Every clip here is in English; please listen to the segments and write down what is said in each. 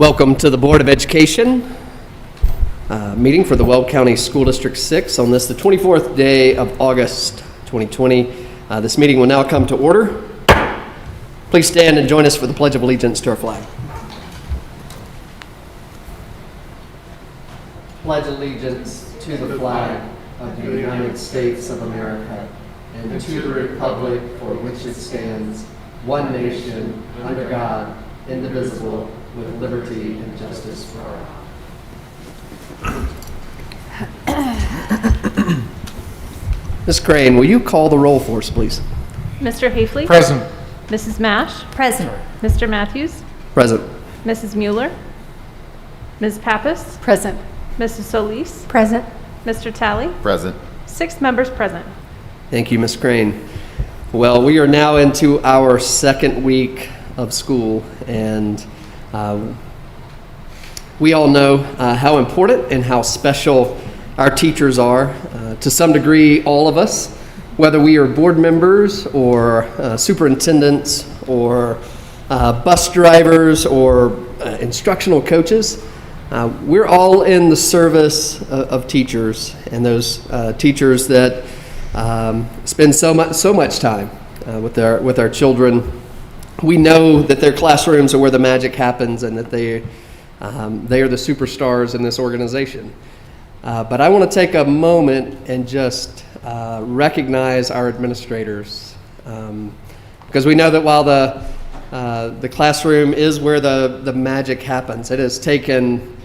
Welcome to the Board of Education meeting for the Weld County School District 6 on this, the 24th day of August 2020. This meeting will now come to order. Please stand and join us for the Pledge of Allegiance to our flag. Pledge allegiance to the flag of the United States of America and to the republic for which it stands, one nation, under God, indivisible, with liberty and justice for all. Ms. Crane, will you call the roll for us, please? Mr. Hafley? Present. Mrs. Mash? Present. Mr. Matthews? Present. Mrs. Mueller? Ms. Pappas? Present. Mrs. Solis? Present. Mr. Talley? Present. 6 members present. Thank you, Ms. Crane. Well, we are now into our second week of school, and we all know how important and how special our teachers are. To some degree, all of us, whether we are board members or superintendents or bus drivers or instructional coaches, we're all in the service of teachers, and those teachers that spend so much time with our children. We know that their classrooms are where the magic happens, and that they are the superstars in this organization. But I want to take a moment and just recognize our administrators, because we know that while the classroom is where the magic happens, it has taken,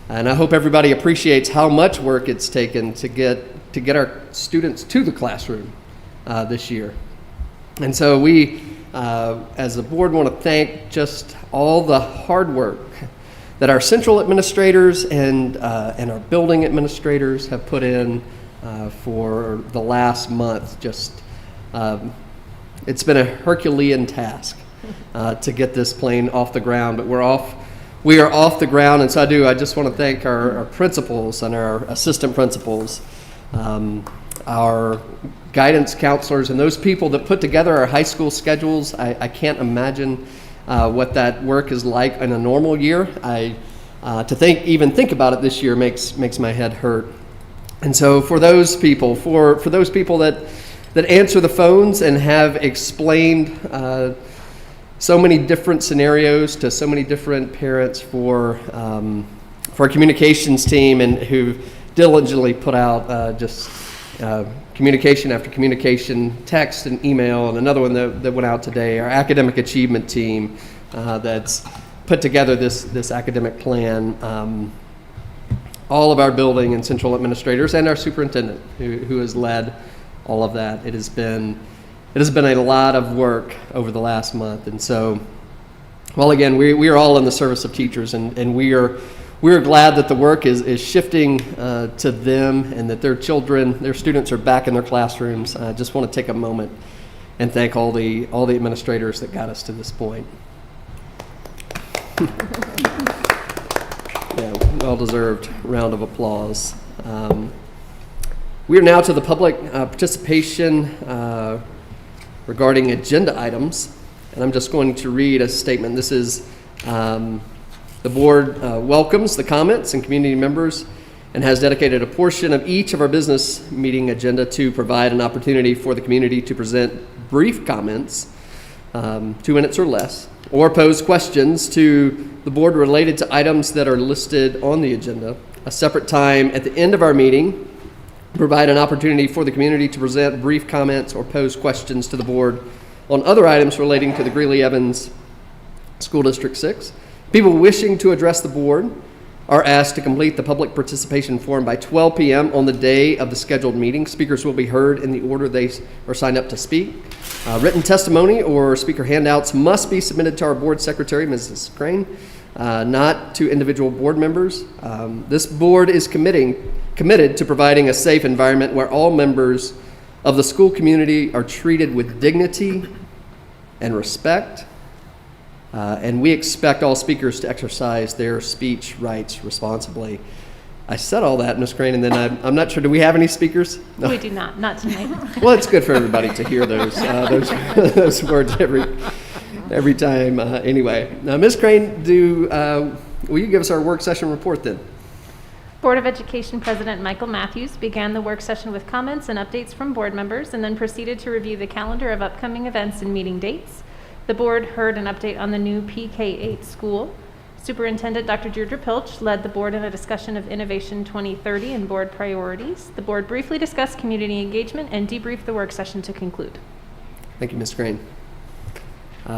and I hope everybody appreciates how much work it's taken to get our students to the classroom this year. And so we, as a board, want to thank just all the hard work that our central administrators and our building administrators have put in for the last month. Just it's been a Herculean task to get this plane off the ground, but we are off the ground. And so I just want to thank our principals and our assistant principals, our guidance counselors, and those people that put together our high school schedules. I can't imagine what that work is like in a normal year. To even think about it this year makes my head hurt. And so for those people, for those people that answer the phones and have explained so many different scenarios to so many different parents, for our communications team, and who diligently put out communication after communication, text and email, and another one that went out today, our academic achievement team that's put together this academic plan, all of our building and central administrators, and our superintendent who has led all of that. It has been a lot of work over the last month. And so, well, again, we are all in the service of teachers, and we are glad that the work is shifting to them, and that their students are back in their classrooms. I just want to take a moment and thank all the administrators that got us to this point. Yeah, well-deserved round of applause. We are now to the public participation regarding agenda items, and I'm just going to read a statement. This is the board welcomes the comments and community members, and has dedicated a portion of each of our business meeting agenda to provide an opportunity for the community to present brief comments, 2 minutes or less, or pose questions to the board related to items that are listed on the agenda. A separate time at the end of our meeting, provide an opportunity for the community to present brief comments or pose questions to the board on other items relating to the Greeley Evans School District 6. People wishing to address the board are asked to complete the public participation form by 12 p.m. on the day of the scheduled meeting. Speakers will be heard in the order they are signed up to speak. Written testimony or speaker handouts must be submitted to our board secretary, Mrs. Crane, not to individual board members. This board is committed to providing a safe environment where all members of the school community are treated with dignity and respect. And we expect all speakers to exercise their speech rights responsibly. I said all that, Ms. Crane, and then I'm not sure, do we have any speakers? No. We do not tonight. Well, it's good for everybody to hear those words every time. Anyway, now, Ms. Crane, will you give us our work session report then? Board of Education President Michael Matthews began the work session with comments and updates from board members and then proceeded to review the calendar of upcoming events and meeting dates. The board heard an update on the new PK-8 school. Superintendent Dr. Deirdre Pilch led the board in a discussion of Innovation 2030 and board priorities. The board briefly discussed community engagement and debriefed the work session to conclude. Thank you, Ms. Crane.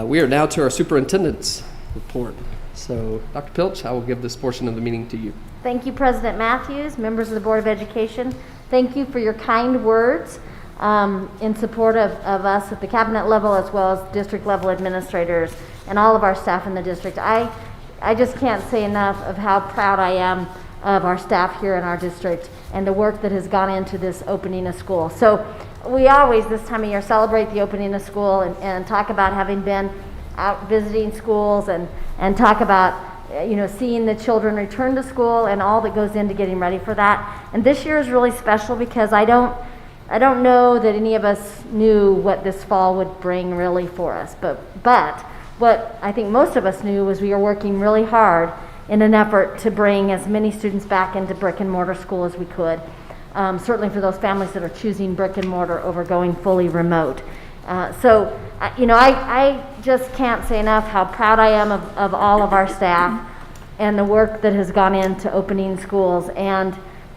We are now to our superintendent's report. So, Dr. Pilch, I will give this portion of the meeting to you. Thank you, President Matthews, members of the Board of Education. Thank you for your kind words in support of us at the cabinet level as well as district level administrators and all of our staff in the district. I just can't say enough of how proud I am of our staff here in our district and the work that has gone into this opening of school. So we always this time of year celebrate the opening of school and talk about having been out visiting schools and talk about seeing the children return to school and all that goes into getting ready for that. And this year is really special because I don't know that any of us knew what this fall would bring really for us. But what I think most of us knew was we were working really hard in an effort to bring as many students back into brick and mortar school as we could. Certainly for those families that are choosing brick and mortar over going fully remote. I just can't say enough how proud I am of all of our staff and the work that has gone into opening schools. And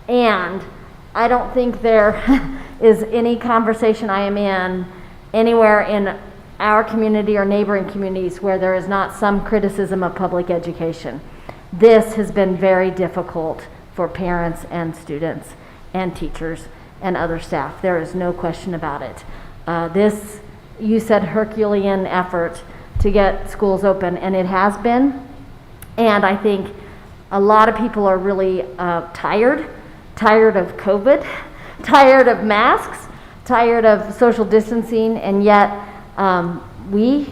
I don't think there is any conversation I am in anywhere in our community or neighboring communities where there is not some criticism of public education. This has been very difficult for parents and students and teachers and other staff. There is no question about it. This, you said, Herculean effort to get schools open, and it has been. And I think a lot of people are really tired of COVID, tired of masks, tired of social distancing, and yet we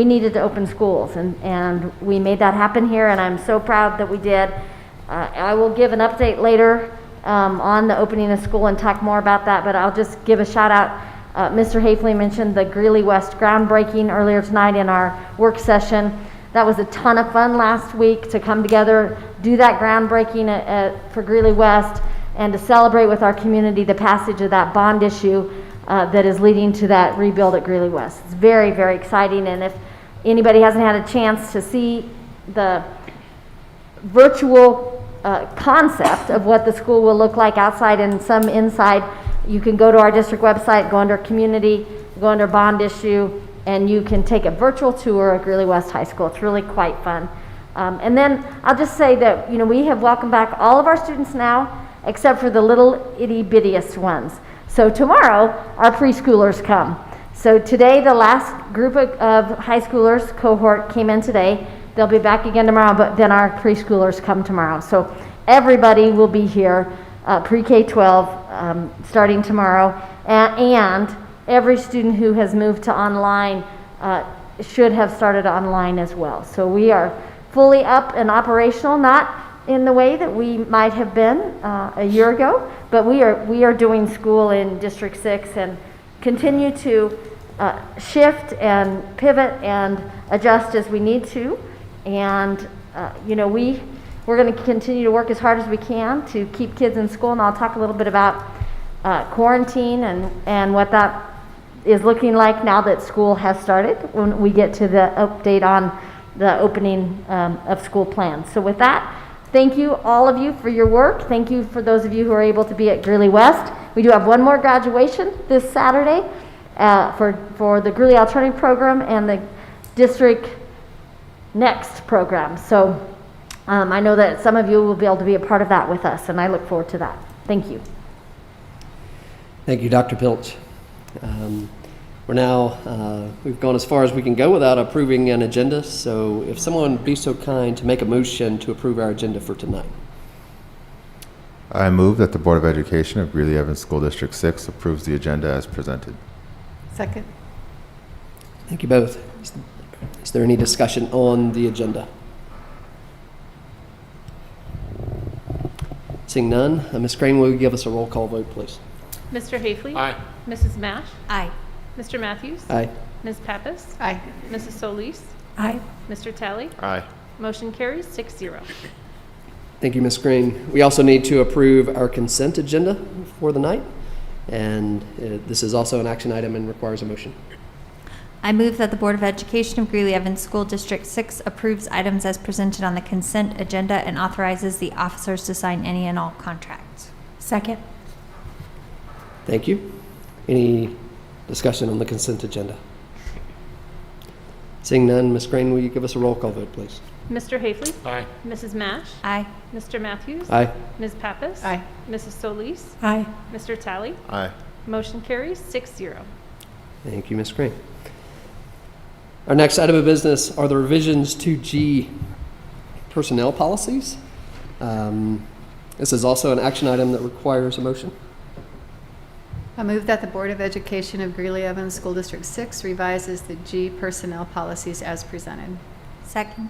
needed to open schools, and we made that happen here, and I'm so proud that we did. I will give an update later on the opening of school and talk more about that, but I'll just give a shout out. Mr. Hafley mentioned the Greeley West groundbreaking earlier tonight in our work session. That was a ton of fun last week to come together, do that groundbreaking for Greeley West, and to celebrate with our community the passage of that bond issue that is leading to that rebuild at Greeley West. It's very, very exciting, and if anybody hasn't had a chance to see the virtual concept of what the school will look like outside and some inside, you can go to our district website, go under community, go under bond issue, and you can take a virtual tour of Greeley West High School. It's really quite fun. And then I'll just say that we have welcomed back all of our students now, except for the little itty bittiest ones. So tomorrow, our preschoolers come. So today, the last group of high schoolers cohort came in today. They'll be back again tomorrow, but then our preschoolers come tomorrow. So everybody will be here, pre-K-12, starting tomorrow. And every student who has moved to online should have started online as well. So we are fully up and operational, not in the way that we might have been a year ago, but we are doing school in District 6 and continue to shift and pivot and adjust as we need to. And we're going to continue to work as hard as we can to keep kids in school, and I'll talk a little bit about quarantine and what that is looking like now that school has started when we get to the update on the opening of school plans. So with that, thank you, all of you, for your work. Thank you for those of you who are able to be at Greeley West. We do have one more graduation this Saturday for the Greeley Alternative Program and the District Next program. So I know that some of you will be able to be a part of that with us, and I look forward to that. Thank you. Thank you, Dr. Pilch. We've gone as far as we can go without approving an agenda, so if someone would be so kind to make a motion to approve our agenda for tonight. I move that the Board of Education of Greeley Evans School District 6 approves the agenda as presented. Second. Thank you both. Is there any discussion on the agenda? Seeing none, Ms. Crane, will you give us a roll call vote, please? Mr. Hafley? Aye. Mrs. Mash? Aye. Mr. Matthews? Aye. Ms. Pappas? Aye. Mrs. Solis? Aye. Mr. Talley? Aye. Motion carries 6-0. Thank you, Ms. Green. We also need to approve our consent agenda for the night, and this is also an action item and requires a motion. I move that the Board of Education of Greeley Evans School District 6 approves items as presented on the consent agenda and authorizes the officers to sign any and all contracts. Second. Thank you. Any discussion on the consent agenda? Seeing none, Ms. Green, will you give us a roll call vote, please? Mr. Hafley? Aye. Mrs. Mash? Aye. Mr. Matthews? Aye. Ms. Pappas? Aye. Mrs. Solis? Aye. Mr. Talley? Aye. Motion carries 6-0. Thank you, Ms. Green. Our next item of business are the revisions to G personnel policies. This is also an action item that requires a motion. I move that the Board of Education of Greeley Evans School District 6 revises the G personnel policies as presented. Second.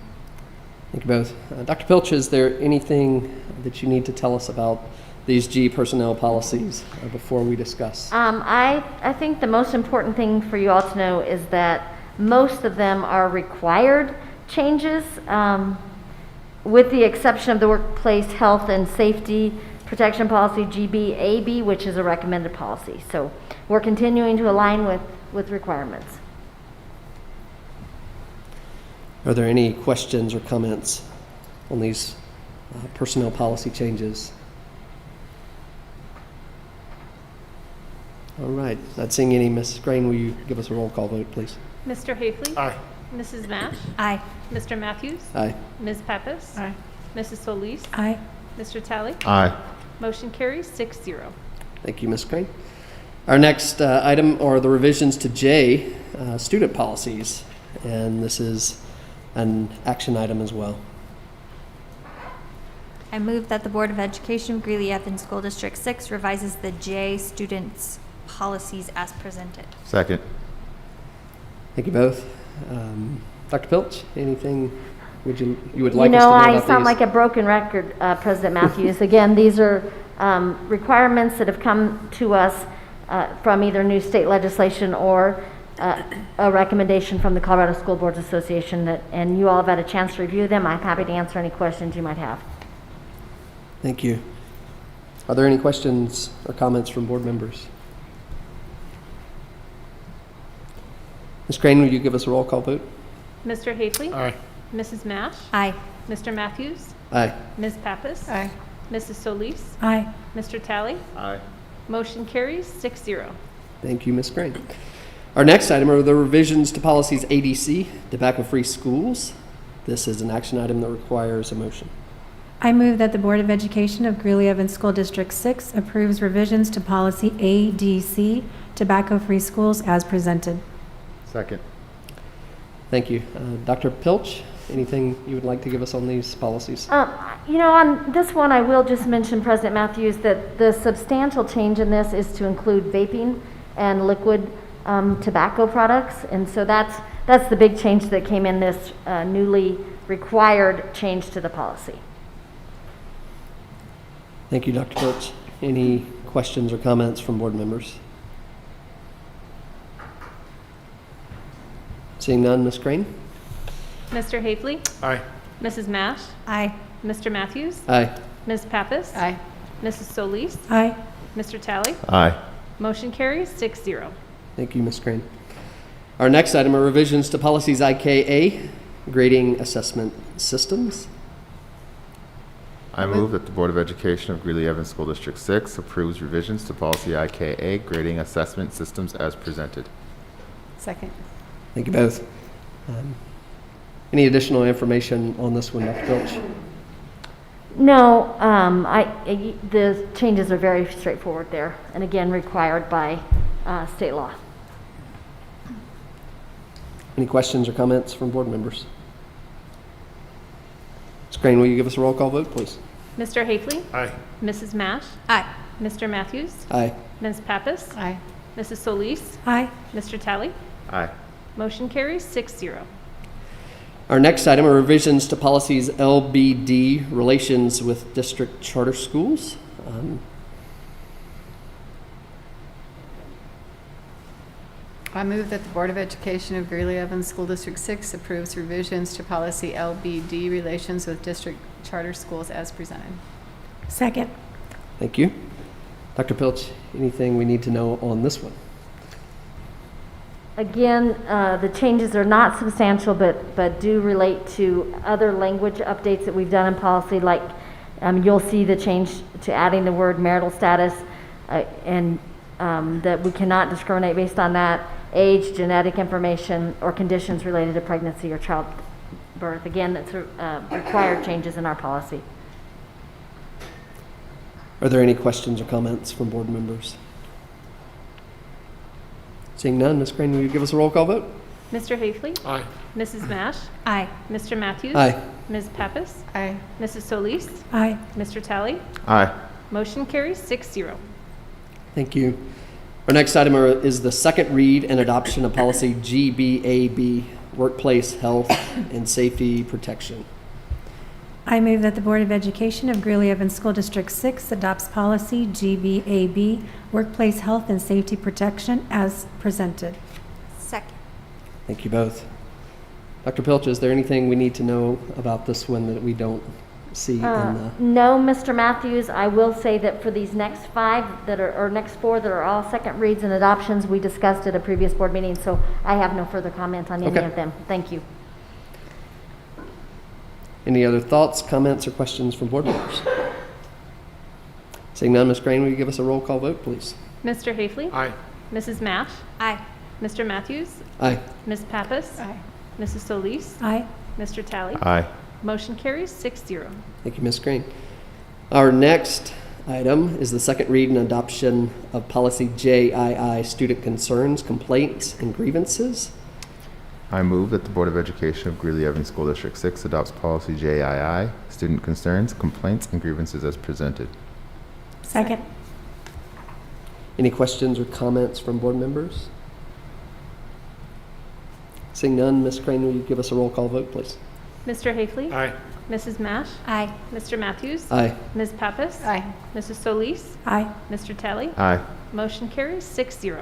Thank you both. Dr. Pilch, is there anything that you need to tell us about these G personnel policies before we discuss? I think the most important thing for you all to know is that most of them are required changes, with the exception of the Workplace Health and Safety Protection Policy, GBAB, which is a recommended policy. So we're continuing to align with requirements. Are there any questions or comments on these personnel policy changes? All right, not seeing any. Ms. Green, will you give us a roll call vote, please? Mr. Hafley? Aye. Mrs. Mash? Aye. Mr. Matthews? Aye. Ms. Pappas? Aye. Mrs. Solis? Aye. Mr. Talley? Aye. Motion carries 6-0. Thank you, Ms. Green. Our next item are the revisions to J, student policies, and this is an action item as well. I move that the Board of Education of Greeley Evans School District 6 revises the J students' policies as presented. Second. Thank you both. Dr. Pilch, anything you would like us to know I about sound these? like a broken record, President Matthews. Again, these are requirements that have come to us from either new state legislation or a recommendation from the Colorado School Boards Association, and you all have had a chance to review them. I'm happy to answer any questions you might have. Thank you. Are there any questions or comments from board members? Ms. Crane, will you give us a roll call vote? Mr. Hafley? Aye. Mrs. Mash? Aye. Mr. Matthews? Aye. Ms. Pappas? Aye. Mrs. Solis? Aye. Mr. Talley? Aye. Motion carries 6-0. Thank you, Ms. Crane. Our next item are the revisions to policies ADC, tobacco-free schools. This is an action item that requires a motion. I move that the Board of Education of Greeley Evans School District 6 approves revisions to policy ADC, tobacco-free schools, as presented. Second. Thank you. Dr. Pilch, anything you would like to give us on these policies? On this one, I will just mention, President Matthews, that the substantial change in this is to include vaping and liquid tobacco products. And so that's the big change that came in this newly required change to the policy. Thank you, Dr. Pilch. Any questions or comments from board members? Seeing none, Ms. Crane? Mr. Hafley? Aye. Mrs. Mash? Aye. Mr. Matthews? Aye. Ms. Pappas? Aye. Mrs. Solis? Aye. Mr. Talley? Aye. Motion carries 6-0. Thank you, Ms. Crane. Our next item are revisions to policies IKA, grading assessment systems. I move that the Board of Education of Greeley Evans School District 6 approves revisions to policy IKA, grading assessment systems as presented. Second. Thank you both. Any additional information on this one, Dr. Pilch? No, the changes are very straightforward there, and again, required by state law. Any questions or comments from board members? Ms. Crane, will you give us a roll call vote, please? Mr. Hafley? Aye. Mrs. Mash? Aye. Mr. Matthews? Aye. Ms. Pappas? Aye. Mrs. Solis? Aye. Mr. Talley? Aye. Motion carries 6-0. Our next item are revisions to policies LBD, relations with district charter schools. I move that the Board of Education of Greeley Evans School District 6 approves revisions to policy LBD, relations with district charter schools, as presented. Second. Thank you. Dr. Pilch, anything we need to know on this one? Again, the changes are not substantial, but do relate to other language updates that we've done in policy, like you'll see the change to adding the word marital status, and that we cannot discriminate based on that, age, genetic information, or conditions related to pregnancy or childbirth. Again, that's required changes in our policy. Are there any questions or comments from board members? Seeing none, Ms. Crane, will you give us a roll call vote? Mr. Hafley? Aye. Mrs. Mash? Aye. Mr. Matthews? Aye. Ms. Pappas? Aye. Mrs. Solis? Aye. Mr. Talley? Aye. Motion carries 6-0. Thank you. Our next item is the second read and adoption of policy GBAB, Workplace Health and Safety Protection. I move that the Board of Education of Greeley Evans School District 6 adopts policy GBAB, Workplace Health and Safety Protection, as presented. Second. Thank you both. Dr. Pilch, is there anything we need to know about this one that we don't see in the... No, Mr. Matthews, I will say that for these next 5 that are, or next 4 that are all second reads and adoptions, we discussed at a previous board meeting, so I have no further comment on any Okay. of them. Thank you. Any other thoughts, comments, or questions from board members? Seeing none, Ms. Crane, will you give us a roll call vote, please? Mr. Hafley? Aye. Mrs. Mash? Aye. Mr. Matthews? Aye. Ms. Pappas? Aye. Mrs. Solis? Aye. Mr. Talley? Aye. Motion carries 6-0. Thank you, Ms. Crane. Our next item is the second read and adoption of policy JII, Student Concerns, Complaints, and Grievances. I move that the Board of Education of Greeley Evans School District 6 adopts policy JII, student concerns, complaints, and grievances as presented. Second. Any questions or comments from board members? Seeing none, Ms. Crane, will you give us a roll call vote, please? Mr. Hafley? Aye. Mrs. Mash? Aye. Mr. Matthews? Aye. Ms. Pappas? Aye. Mrs. Solis? Aye. Mr. Talley? Aye. Motion carries 6-0.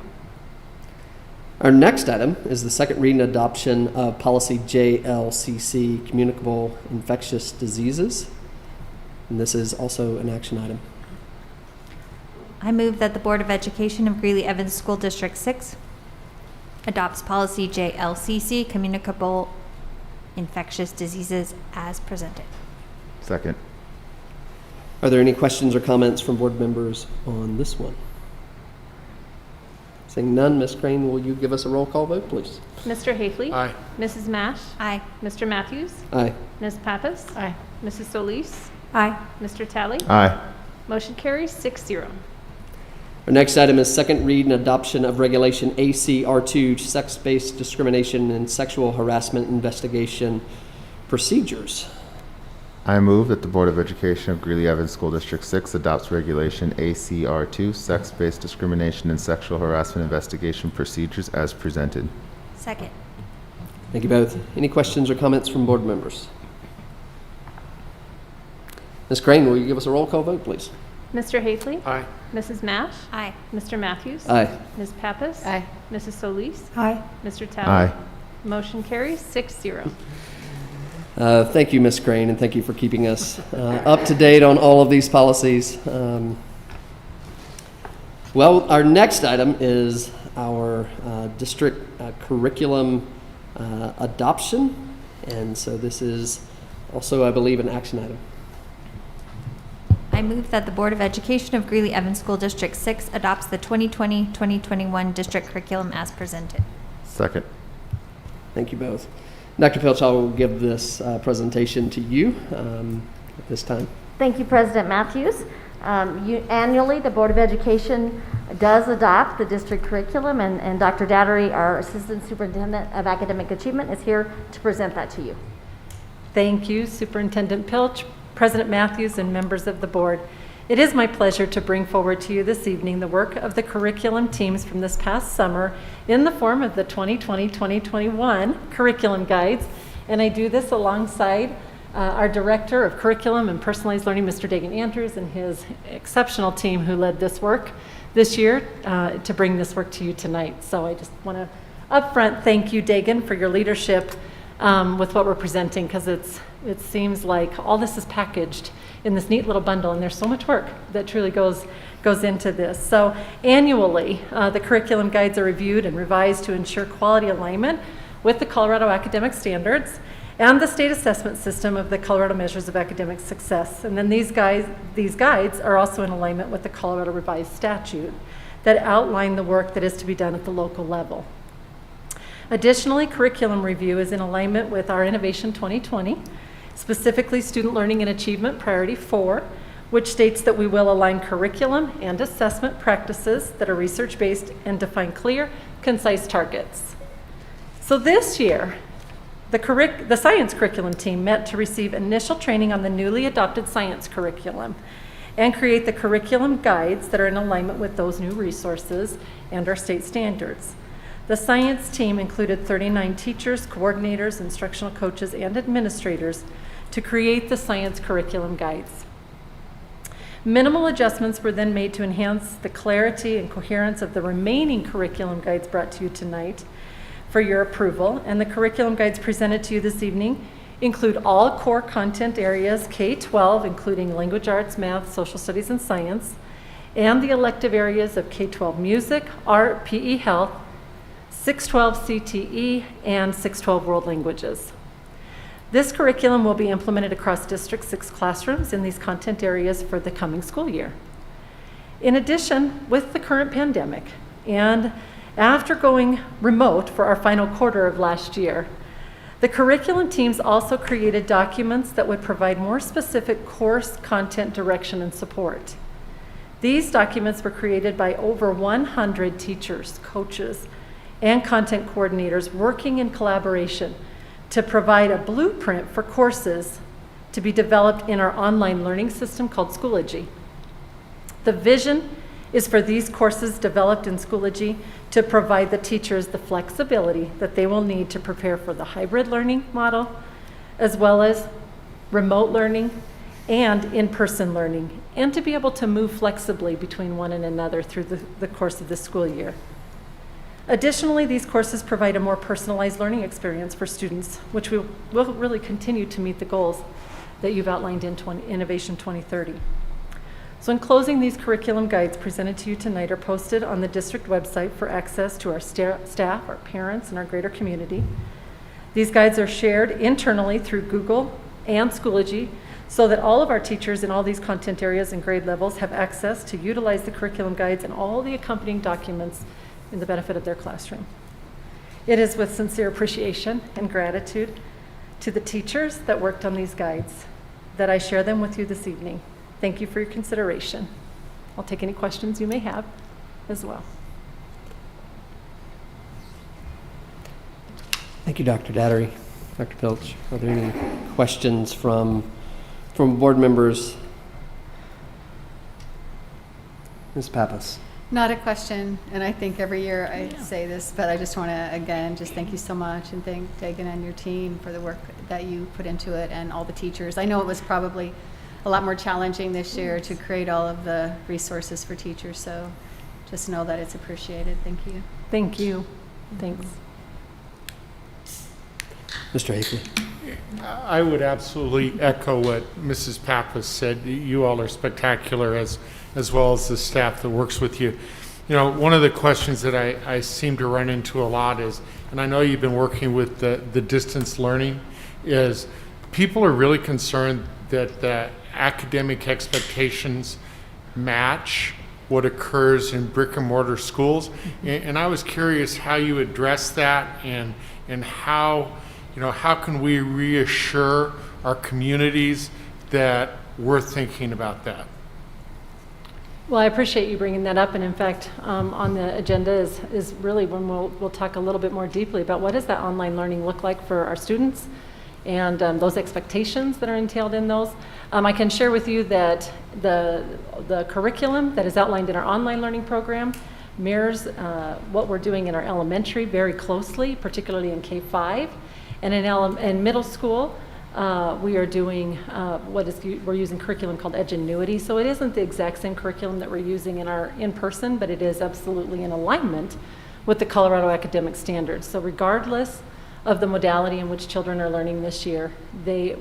Our next item is the second read and adoption of policy JLCC, Communicable Infectious Diseases. And this is also an action item. I move that the Board of Education of Greeley Evans School District 6 adopts policy JLCC, Communicable Infectious Diseases, as presented. Second. Are there any questions or comments from board members on this one? Seeing none, Ms. Crane, will you give us a roll call vote, please? Mr. Hafley? Aye. Mrs. Mash? Aye. Mr. Matthews? Aye. Ms. Pappas? Aye. Mrs. Solis? Aye. Mr. Talley? Aye. Motion carries 6-0. Our next item is second read and adoption of Regulation ACR2, Sex-Based Discrimination and Sexual Harassment Investigation Procedures. I move that the Board of Education of Greeley Evans School District 6 adopts Regulation ACR2, Sex-Based Discrimination and Sexual Harassment Investigation Procedures, as presented. Second. Thank you both. Any questions or comments from board members? Ms. Crane, will you give us a roll call vote, please? Mr. Hafley? Aye. Mrs. Mash? Aye. Mr. Matthews? Aye. Ms. Pappas? Aye. Mrs. Solis? Aye. Mr. Talley? Aye. Motion carries 6-0. Thank you, Ms. Crane, and thank you for keeping us up to date on all of these policies. Well, our next item is our district curriculum adoption, and so this is also, I believe, an action item. I move that the Board of Education of Greeley Evans School District 6 adopts the 2020-2021 district curriculum as presented. Second. Thank you both. Dr. Pilch, I will give this presentation to you at this time. Thank you, President Matthews. Annually, the Board of Education does adopt the district curriculum, and Dr. Dattery, our Assistant Superintendent of Academic Achievement, is here to present that to you. Thank you, Superintendent Pilch, President Matthews, and members of the board. It is my pleasure to bring forward to you this evening the work of the curriculum teams from this past summer in the form of the 2020-2021 curriculum guides. And I do this alongside our Director of Curriculum and Personalized Learning, Mr. Dagan Andrews, and his exceptional team who led this work this year to bring this work to you tonight. So I just want to Up front, thank you, Dagan, for your leadership with what we're presenting, because it seems like all this is packaged in this neat little bundle, and there's so much work that truly goes into this. So annually, the curriculum guides are reviewed and revised to ensure quality alignment with the Colorado academic standards and the state assessment system of the Colorado Measures of Academic Success. And then these guides are also in alignment with the Colorado Revised Statute that outline the work that is to be done at the local level. Additionally, curriculum review is in alignment with our Innovation 2020, specifically Student Learning and Achievement Priority 4, which states that we will align curriculum and assessment practices that are research-based and define clear, concise targets. So this year, the science curriculum team met to receive initial training on the newly adopted science curriculum and create the curriculum guides that are in alignment with those new resources and our state standards. The science team included 39 teachers, coordinators, instructional coaches, and administrators to create the science curriculum guides. Minimal adjustments were then made to enhance the clarity and coherence of the remaining curriculum guides brought to you tonight for your approval. And the curriculum guides presented to you this evening include all core content areas K-12, including language arts, math, social studies, and science, and the elective areas of K-12 music, art, PE, health, 612 CTE, and 612 world languages. This curriculum will be implemented across District 6 classrooms in these content areas for the coming school year. In addition, with the current pandemic, and after going remote for our final quarter of last year, the curriculum teams also created documents that would provide more specific course content direction and support. These documents were created by over 100 teachers, coaches, and content coordinators working in collaboration to provide a blueprint for courses to be developed in our online learning system called Schoology. The vision is for these courses developed in Schoology to provide the teachers the flexibility that they will need to prepare for the hybrid learning model, as well as remote learning and in-person learning, and to be able to move flexibly between one and another through the course of the school year. Additionally, these courses provide a more personalized learning experience for students, which will really continue to meet the goals that you've outlined in Innovation 2030. So in closing, these curriculum guides presented to you tonight are posted on the district website for access to our staff, our parents, and our greater community. These guides are shared internally through Google and Schoology so that all of our teachers in all these content areas and grade levels have access to utilize the curriculum guides and all the accompanying documents in the benefit of their classroom. It is with sincere appreciation and gratitude to the teachers that worked on these guides that I share them with you this evening. Thank you for your consideration. I'll take any questions you may have as well. Thank you, Dr. Dattery. Dr. Pilch, are there any questions from board members? Ms. Pappas. Not a question, and I think every year I say this, but I just want to, again, just thank you so much and thank Dagan and your team for the work that you put into it and all the teachers. I know it was probably a lot more challenging this year to create all of the resources for teachers, so just know that it's appreciated. Thank you. Thank you. Thanks. Mr. Hakely. I would absolutely echo what Mrs. Pappas said. You all are spectacular, as well as the staff that works with you. You know, one of the questions that I seem to run into a lot is, and I know you've been working with the distance learning, is people are really concerned that the academic expectations match what occurs in brick and mortar schools. And I was curious how you address that and how, you know, how can we reassure our communities that we're thinking about that? Well, I appreciate you bringing that up, and in fact, on the agenda is really when we'll talk a little bit more deeply about what does that online learning look like for our students and those expectations that are entailed in those. I can share with you that the curriculum that is outlined in our online learning program mirrors what we're doing in our elementary very closely, particularly in K-5, and in middle school. We are doing we're using curriculum called Edgenuity. So it isn't the exact same curriculum that we're using in our in-person, but it is absolutely in alignment with the Colorado academic standards. So regardless of the modality in which children are learning this year,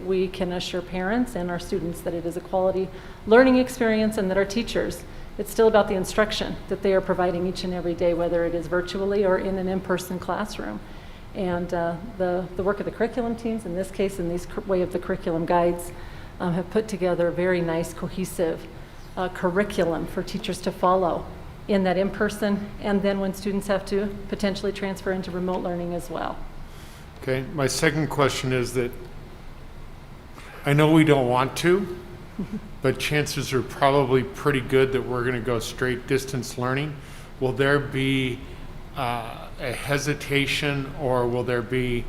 we can assure parents and our students that it is a quality learning experience, and that our teachers, it's still about the instruction that they are providing each and every day, whether it is virtually or in an in-person classroom. And the work of the curriculum teams, in this case, in these way of the curriculum guides, have put together a very nice, cohesive curriculum for teachers to follow in that in-person, and then when students have to potentially transfer into remote learning as well. Okay, my second question is that I know we don't want to, but chances are probably pretty good that we're going to go straight distance learning. Will there be a hesitation, or will there be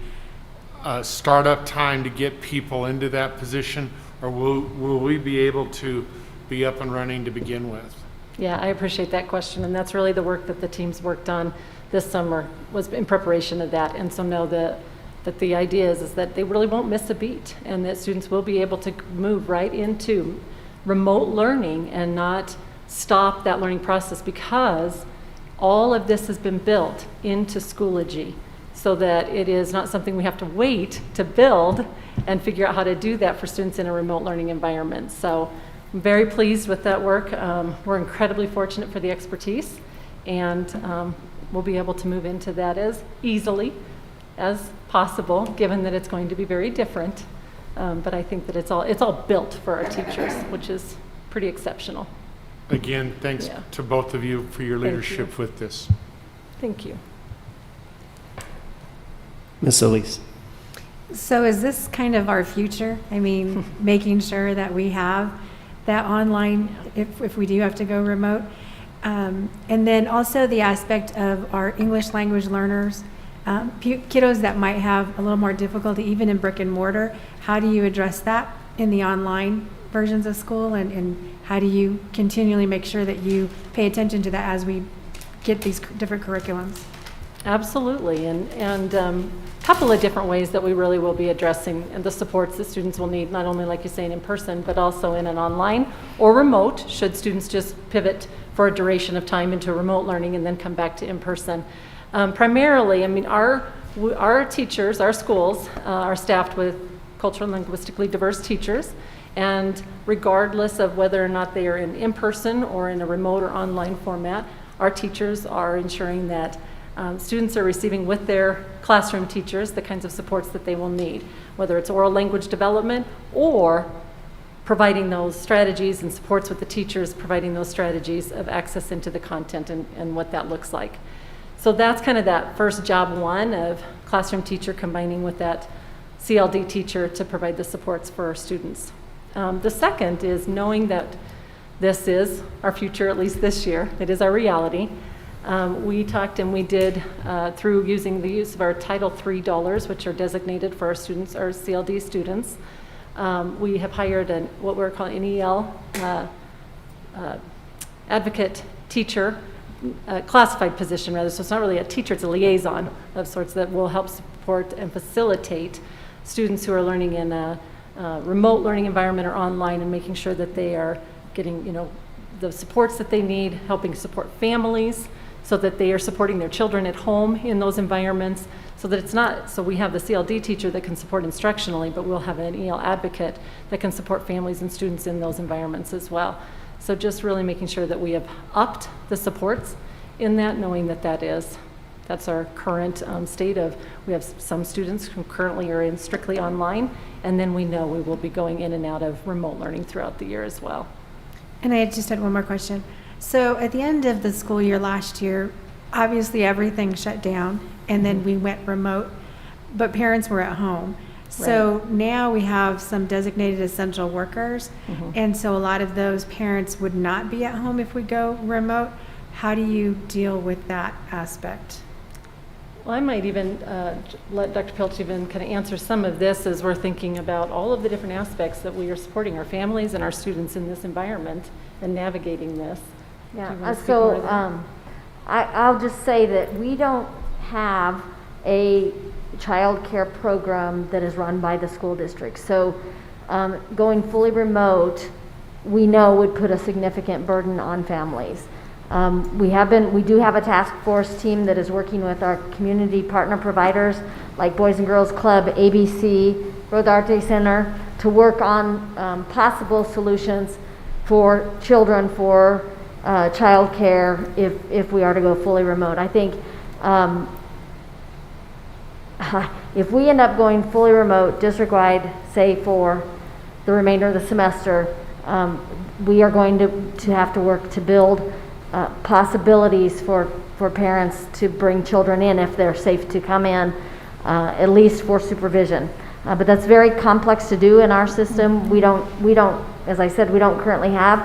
a startup time to get people into that position, or will we be able to be up and running to begin with? Yeah, I appreciate that question, and that's really the work that the teams worked on this summer, was in preparation of that. And so know that the idea is that they really won't miss a beat, and that students will be able to move right into remote learning and not stop that learning process, because all of this has been built into Schoology, so that it is not something we have to wait to build and figure out how to do that for students in a remote learning environment. So I'm very pleased with that work. We're incredibly fortunate for the expertise, and we'll be able to move into that as easily as possible, given that it's going to be very different. But I think that it's all built for our teachers, which is pretty exceptional. Again, thanks to both of you for your leadership with this. Thank you. Ms. Solis. So is this kind of our future? I mean, making sure that we have that online if we do have to go remote. And then also the aspect of our English language learners, kiddos that might have a little more difficulty even in brick and mortar. How do you address that in the online versions of school, and how do you continually make sure that you pay attention to that as we get these different curriculums? Absolutely, and a couple of different ways that we really will be addressing and the supports that students will need, not only like you're saying in person, but also in an online or remote, should students just pivot for a duration of time into remote learning and then come back to in-person. Primarily, I mean, our teachers, our schools are staffed with culturally and linguistically diverse teachers, and regardless of whether or not they are in person or in a remote or online format, our teachers are ensuring that students are receiving with their classroom teachers the kinds of supports that they will need, whether it's oral language development or providing those strategies and supports with the teachers, providing those strategies of access into the content and what that looks like. So that's kind of that first job one of classroom teacher combining with that CLD teacher to provide the supports for our students. The second is knowing that this is our future, at least this year. It is our reality. We talked and we did through using the use of our Title III dollars, which are designated for our students, our CLD students. We have hired what we're calling an EL advocate teacher, classified position rather, so it's not really a teacher, it's a liaison of sorts that will help support and facilitate students who are learning in a remote learning environment or online, and making sure that they are getting, the supports that they need, helping support families so that they are supporting their children at home in those environments, so that it's not, so we have the CLD teacher that can support instructionally, but we'll have an EL advocate that can support families and students in those environments as well. So just really making sure that we have upped the supports in that, knowing that that's our current state of, we have some students who currently are in strictly online, and then we know we will be going in and out of remote learning throughout the year as well. And I just had one more question. So at the end of the school year last year, obviously everything shut down, and then we went remote, but parents were at home. So now we have some designated essential workers, and so a lot of those parents would not be at home if we go remote. How do you deal with that aspect? Well, I might even let Dr. Pilch even kind of answer some of this as we're thinking about all of the different aspects that we are supporting our families and our students in this environment and navigating this. Yeah, so I'll just say that we don't have a child care program that is run by the school district. So going fully remote, we know would put a significant burden on families. We do have a task force team that is working with our community partner providers like Boys and Girls Club, ABC, Rodarte Center, to work on possible solutions for children for childcare if we are to go fully remote. I think if we end up going fully remote district-wide, say for the remainder of the semester, we are going to have to work to build possibilities for parents to bring children in if they're safe to come in, at least for supervision. But that's very complex to do in our system. We don't, as I said, we don't currently have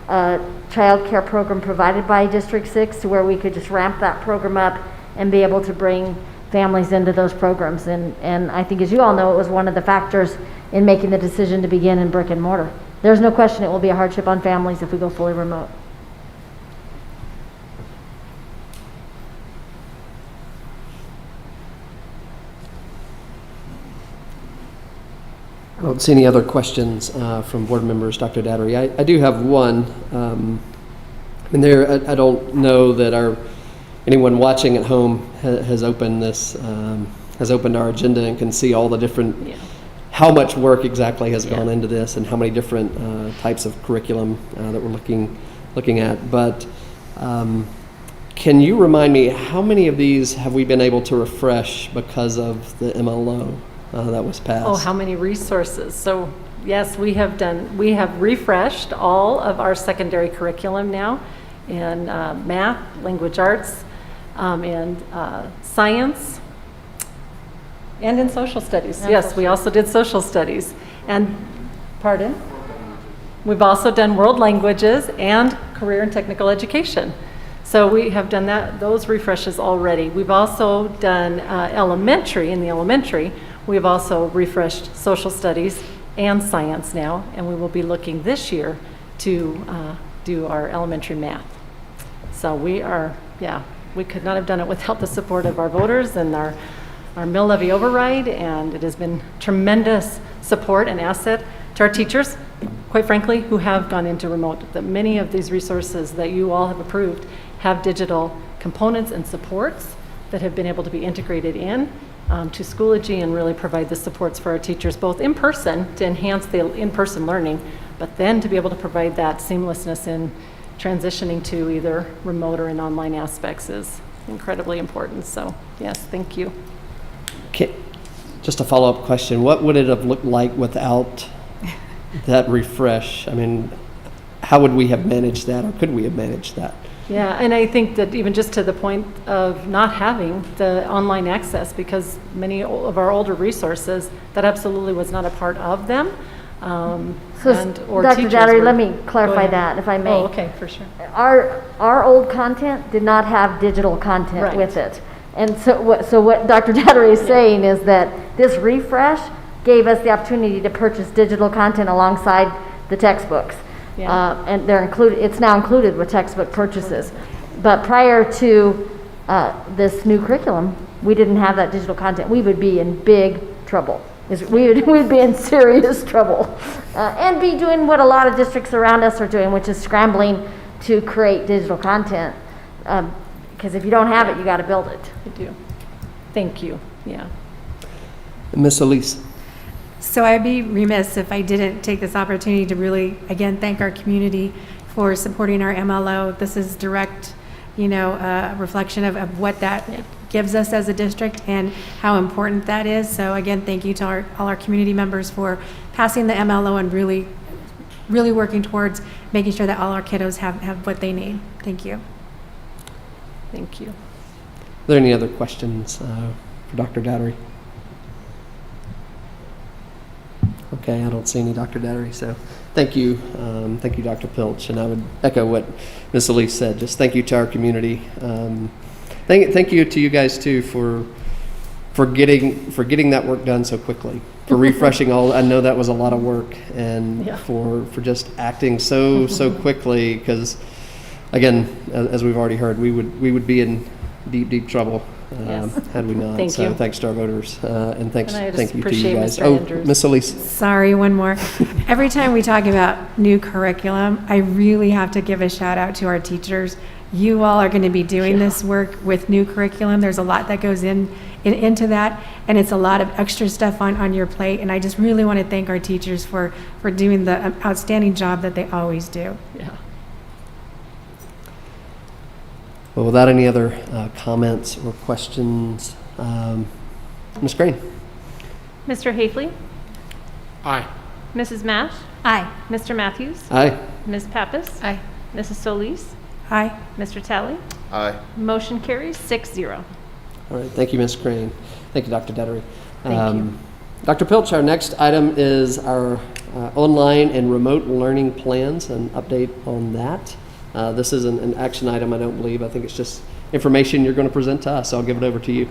a child care program provided by District 6 to where we could just ramp that program up and be able to bring families into those programs. And I think, as you all know, it was one of the factors in making the decision to begin in brick and mortar. There's no question it will be a hardship on families if we go fully remote. I don't see any other questions from board members. Dr. Dattery, I do have one. I don't know that anyone watching at home has opened this, has opened our agenda and can see all the different, how much work exactly has gone into this and how many different types of curriculum that we're looking at. But can you remind me, how many of these have we been able to refresh because of the MLO that was passed? Oh, how many resources. So yes, we have refreshed all of our secondary curriculum now in math, language arts, and science, and in social studies. Yes, we also did social studies. And, pardon? We've also done world languages and career and technical education. So we have done those refreshes already. We've also done elementary. In the elementary, we've also refreshed social studies and science now, and we will be looking this year to do our elementary math. So we could not have done it without the support of our voters and our mill levy override, and it has been tremendous support and asset to our teachers, quite frankly, who have gone into remote. That many of these resources that you all have approved have digital components and supports that have been able to be integrated in to Schoology and really provide the supports for our teachers, both in person to enhance the in-person learning, but then to be able to provide that seamlessness in transitioning to either remote or in online aspects is incredibly important. So yes, thank you. Okay. Just a follow-up question. What would it have looked like without that refresh? I mean, how would we have managed that, or could we have managed that? Yeah, and I think that even just to the point of not having the online access, because many of our older resources, that absolutely was not a part of them. Dr. Dattery, let me clarify that, if I may. Oh, okay, for sure. Our old content did not have digital content Right. with it. And so what Dr. Dattery is saying is that this refresh gave us the opportunity to purchase digital content alongside the textbooks. Yeah. And they're included. It's now included with textbook purchases. But prior to this new curriculum, we didn't have that digital content. We would be in big trouble. We'd be in serious trouble, and be doing what a lot of districts around us are doing, which is scrambling to create digital content. Because if you don't have it, you got to build it. I do. Thank you. Yeah. Ms. Elise. So I'd be remiss if I didn't take this opportunity to really, again, thank our community for supporting our MLO. This is direct, reflection of what that gives us as a district and how important that is. So again, thank you to all our community members for passing the MLO and really, really working towards making sure that all our kiddos have what they need. Thank you. Thank you. Are there any other questions for Dr. Dattery? Okay, I don't see any Dr. Dattery, so thank you. Thank you, Dr. Pilch, and I would echo what Ms. Elise said. Just thank you to our community. Thank you to you guys too for getting that work done so quickly, for refreshing all. I know that was a lot of work, and for just acting so quickly, because again, as we've already heard, we would be in deep trouble had we not. Thank you. Thanks to our voters, and thank you to you appreciate guys. Mr. Andrews. Ms. Elise. Sorry, one more. Every time we talk about new curriculum, I really have to give a shout out to our teachers. you all are going to be doing this work with new curriculum. There's a lot that goes into that, and it's a lot of extra stuff on your plate. And I just really want to thank our teachers for doing the outstanding job that they always do. Yeah. Well, without any other comments or questions, Ms. Crane? Mr. Hafley? Aye. Mrs. Mash? Aye. Mr. Matthews? Aye. Ms. Pappas? Aye. Mrs. Solis? Aye. Mr. Talley? Aye. Motion carries 6-0. All right, thank you, Ms. Crane. Thank you, Dr. Dettery. Thank you. Dr. Pilch, our next item is our online and remote learning plans, an update on that. This is an action item, I don't believe. I think it's just information you're going to present to us, so I'll give it over to you.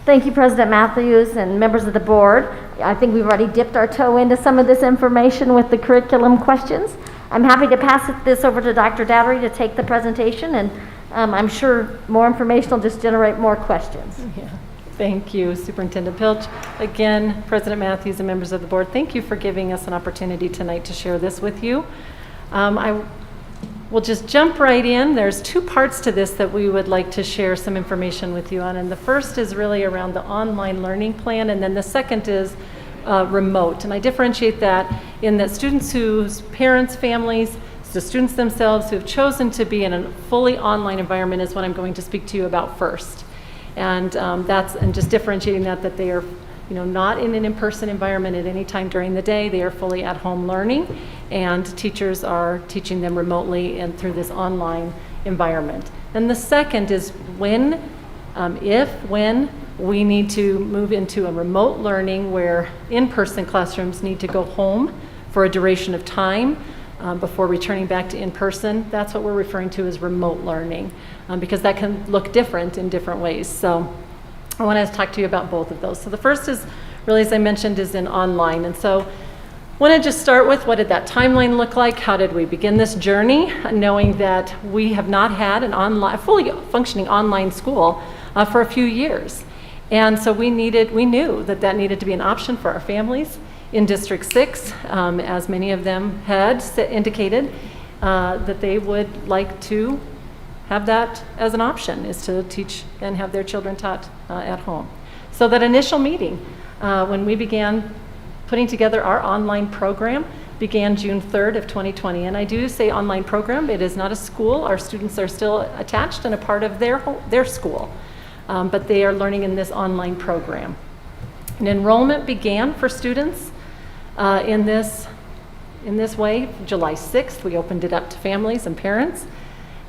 Thank you, President Matthews and members of the board. I think we've already dipped our toe into some of this information with the curriculum questions. I'm happy to pass this over to Dr. Dattery to take the presentation, and I'm sure more information will just generate more questions. Yeah. Thank you, Superintendent Pilch. Again, President Matthews and members of the board, thank you for giving us an opportunity tonight to share this with you. I will just jump right in. There's two parts to this that we would like to share some information with you on. And the first is really around the online learning plan, and then the second is remote. And I differentiate that in that students whose parents, families, the students themselves who have chosen to be in a fully online environment is what I'm going to speak to you about first. And just differentiating that they are, not in an in-person environment at any time during the day. They are fully at home learning, and teachers are teaching them remotely and through this online environment. And the second is when we need to move into a remote learning where in-person classrooms need to go home for a duration of time before returning back to in-person. That's what we're referring to as remote learning, because that can look different in different ways. So I want to talk to you about both of those. So the first is really, as I mentioned, is in online. And so I want to just start with what did that timeline look like? How did we begin this journey, knowing that we have not had a fully functioning online school for a few years. And so we knew that needed to be an option for our families in District 6, as many of them had indicated that they would like to have that as an option, is to teach and have their children taught at home. So that initial meeting, when we began putting together our online program, began June 3rd of 2020. And I do say online program, it is not a school. Our students are still attached and a part of their school, but they are learning in this online program. And enrollment began for students in this way. July 6th, we opened it up to families and parents.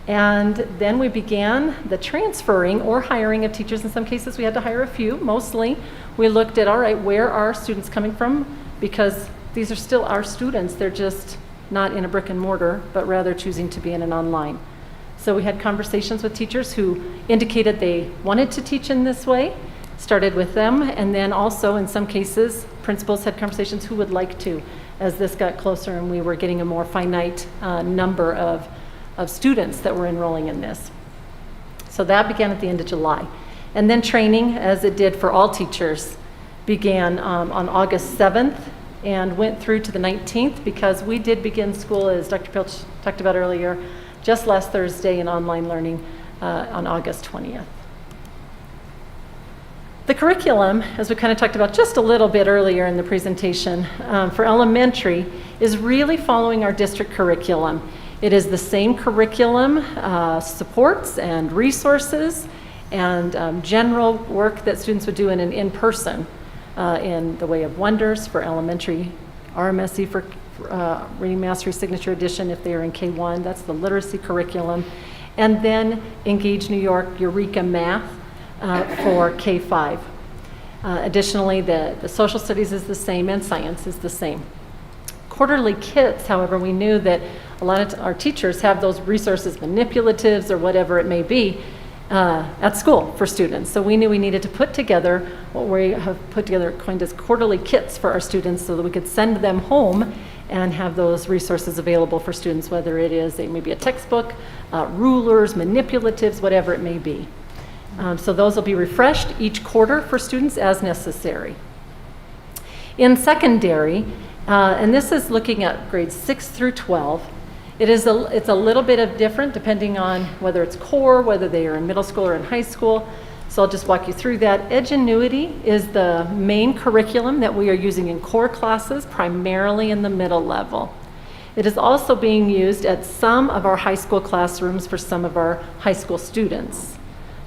And then we began the transferring or hiring of teachers. In some cases, we had to hire a few. Mostly, we looked at, all right, where are students coming from? Because these are still our students. They're just not in a brick and mortar, but rather choosing to be in an online. So we had conversations with teachers who indicated they wanted to teach in this way, started with them, and then also in some cases, principals had conversations who would like to, as this got closer and we were getting a more finite number of students that were enrolling in this. So that began at the end of July. And then training, as it did for all teachers, began on August 7th and went through to the 19th, because we did begin school, as Dr. Pilch talked about earlier, just last Thursday in online learning on August 20th. The curriculum, as we kind of talked about just a little bit earlier in the presentation, for elementary is really following our district curriculum. It is the same curriculum, supports and resources, and general work that students would do in an in-person, in the way of Wonders for elementary, RMSE for Reading Mastery Signature Edition if they are in K1, that's the literacy curriculum, and then Engage New York Eureka Math for K5. Additionally, the social studies is the same and science is the same. Quarterly kits, however, we knew that a lot of our teachers have those resources, manipulatives or whatever it may be, at school for students. So we knew we needed to put together what we have put together coined as quarterly kits for our students so that we could send them home and have those resources available for students, whether it is maybe a textbook, rulers, manipulatives, whatever it may be. So those will be refreshed each quarter for students as necessary. In secondary, and this is looking at grades 6 through 12, It's a little bit of different depending on whether it's core, whether they are in middle school or in high school. So I'll just walk you through that. Edgenuity is the main curriculum that we are using in core classes, primarily in the middle level. It is also being used at some of our high school classrooms for some of our high school students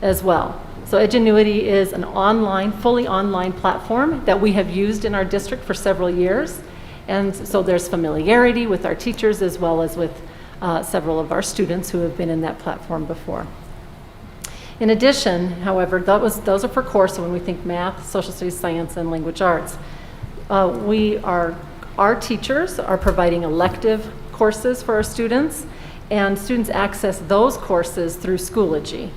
as well. So Edgenuity is an online, fully online platform that we have used in our district for several years. And so there's familiarity with our teachers as well as with several of our students who have been in that platform before. In addition, however, those are for core, so when we think math, social studies, science, and language arts, our teachers are providing elective courses for our students, and students access those courses through Schoology,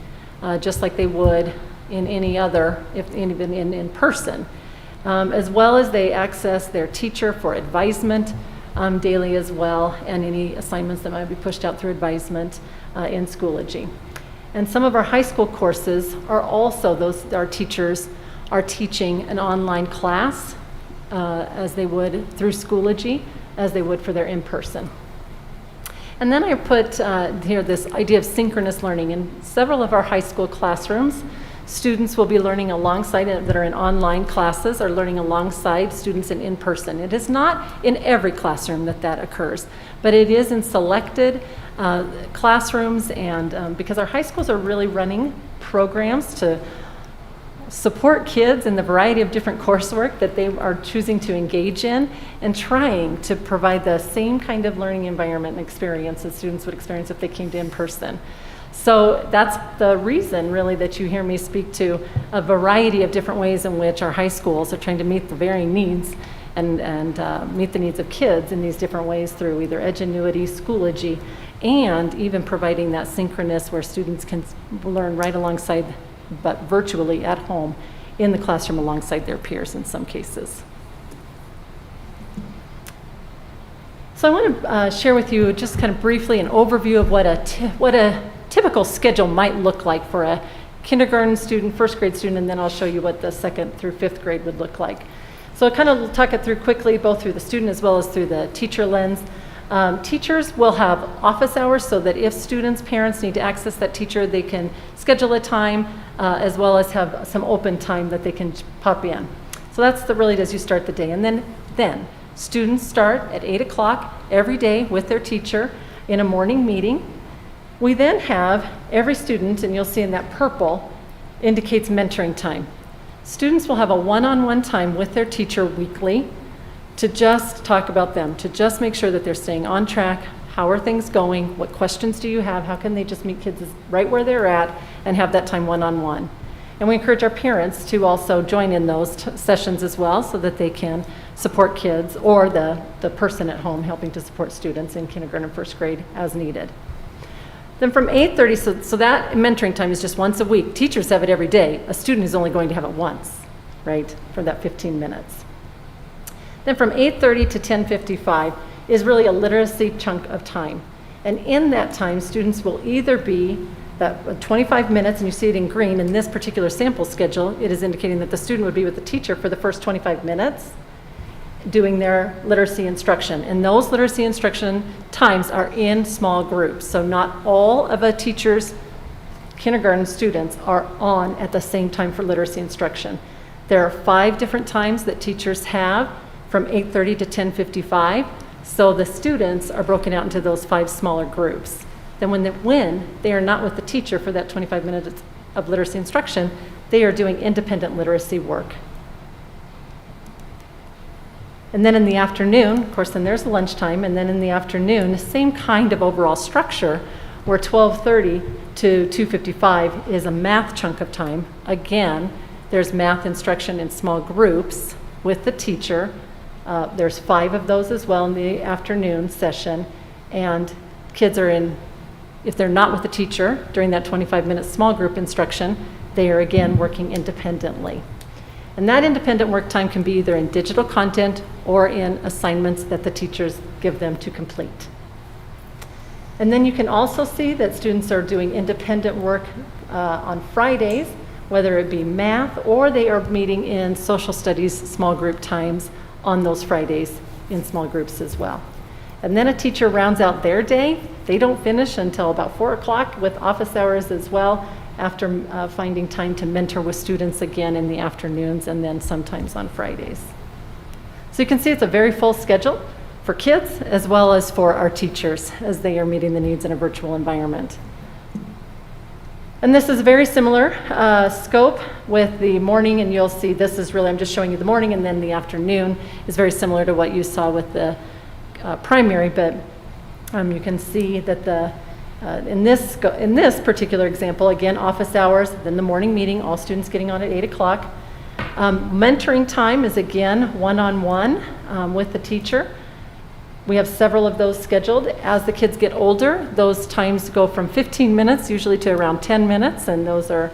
just like they would in any other, even in person, as well as they access their teacher for advisement daily as well, and any assignments that might be pushed out through advisement in Schoology. And some of our high school courses are also, our teachers are teaching an online class as they would through Schoology, as they would for their in-person. And then I put here this idea of synchronous learning. In several of our high school classrooms, students will be learning alongside, that are in online classes, are learning alongside students in person. It is not in every classroom that occurs, but it is in selected classrooms, and because our high schools are really running programs to support kids in the variety of different coursework that they are choosing to engage in, and trying to provide the same kind of learning environment and experience as students would experience if they came to in person. So that's the reason really that you hear me speak to a variety of different ways in which our high schools are trying to meet the varying needs and meet the needs of kids in these different ways through either Edgenuity, Schoology, and even providing that synchronous where students can learn right alongside, but virtually at home in the classroom alongside their peers in some cases. So I want to share with you just kind of briefly an overview of what a typical schedule might look like for a kindergarten student, first grade student, and then I'll show you what the second through fifth grade would look like. So I'll kind of talk it through quickly, both through the student as well as through the teacher lens. Teachers will have office hours so that if students, parents need to access that teacher, they can schedule a time as well as have some open time that they can pop in. So that's really as you start the day. And then students start at 8 o'clock every day with their teacher in a morning meeting. We then have every student, and you'll see in that purple, indicates mentoring time. Students will have a one-on-one time with their teacher weekly to just talk about them, to just make sure that they're staying on track. How are things going? What questions do you have? How can they just meet kids right where they're at and have that time one-on-one? And we encourage our parents to also join in those sessions as well so that they can support kids or the person at home helping to support students in kindergarten and first grade as needed. Then from 8:30, so that mentoring time is just once a week. Teachers have it every day. A student is only going to have it once, right, for that 15 minutes. Then from 8:30 to 10:55 is really a literacy chunk of time. And in that time, students will either be that 25 minutes, and you see it in green, in this particular sample schedule, it is indicating that the student would be with the teacher for the first 25 minutes doing their literacy instruction. And those literacy instruction times are in small groups. So not all of a teacher's kindergarten students are on at the same time for literacy instruction. There are 5 different times that teachers have from 8:30 to 10:55. So the students are broken out into those 5 smaller groups. Then when they are not with the teacher for that 25 minutes of literacy instruction, they are doing independent literacy work. And then in the afternoon, of course, then there's lunchtime, and then in the afternoon, the same kind of overall structure where 12:30 to 2:55 is a math chunk of time. Again, there's math instruction in small groups with the teacher. There's 5 of those as well in the afternoon session, and kids are in, if they're not with the teacher during that 25-minute small group instruction, they are again working independently. And that independent work time can be either in digital content or in assignments that the teachers give them to complete. And then you can also see that students are doing independent work on Fridays, whether it be math or they are meeting in social studies small group times on those Fridays in small groups as well. And then a teacher rounds out their day. They don't finish until about 4 o'clock with office hours as well, after finding time to mentor with students again in the afternoons and then sometimes on Fridays. So you can see it's a very full schedule for kids as well as for our teachers as they are meeting the needs in a virtual environment. And this is a very similar scope with the morning, and you'll see this is really, I'm just showing you the morning, and then the afternoon is very similar to what you saw with the primary, but you can see that in this particular example, again, office hours, then the morning meeting, all students getting on at 8 o'clock. Mentoring time is again one-on-one with the teacher. We have several of those scheduled. As the kids get older, those times go from 15 minutes usually to around 10 minutes, and those are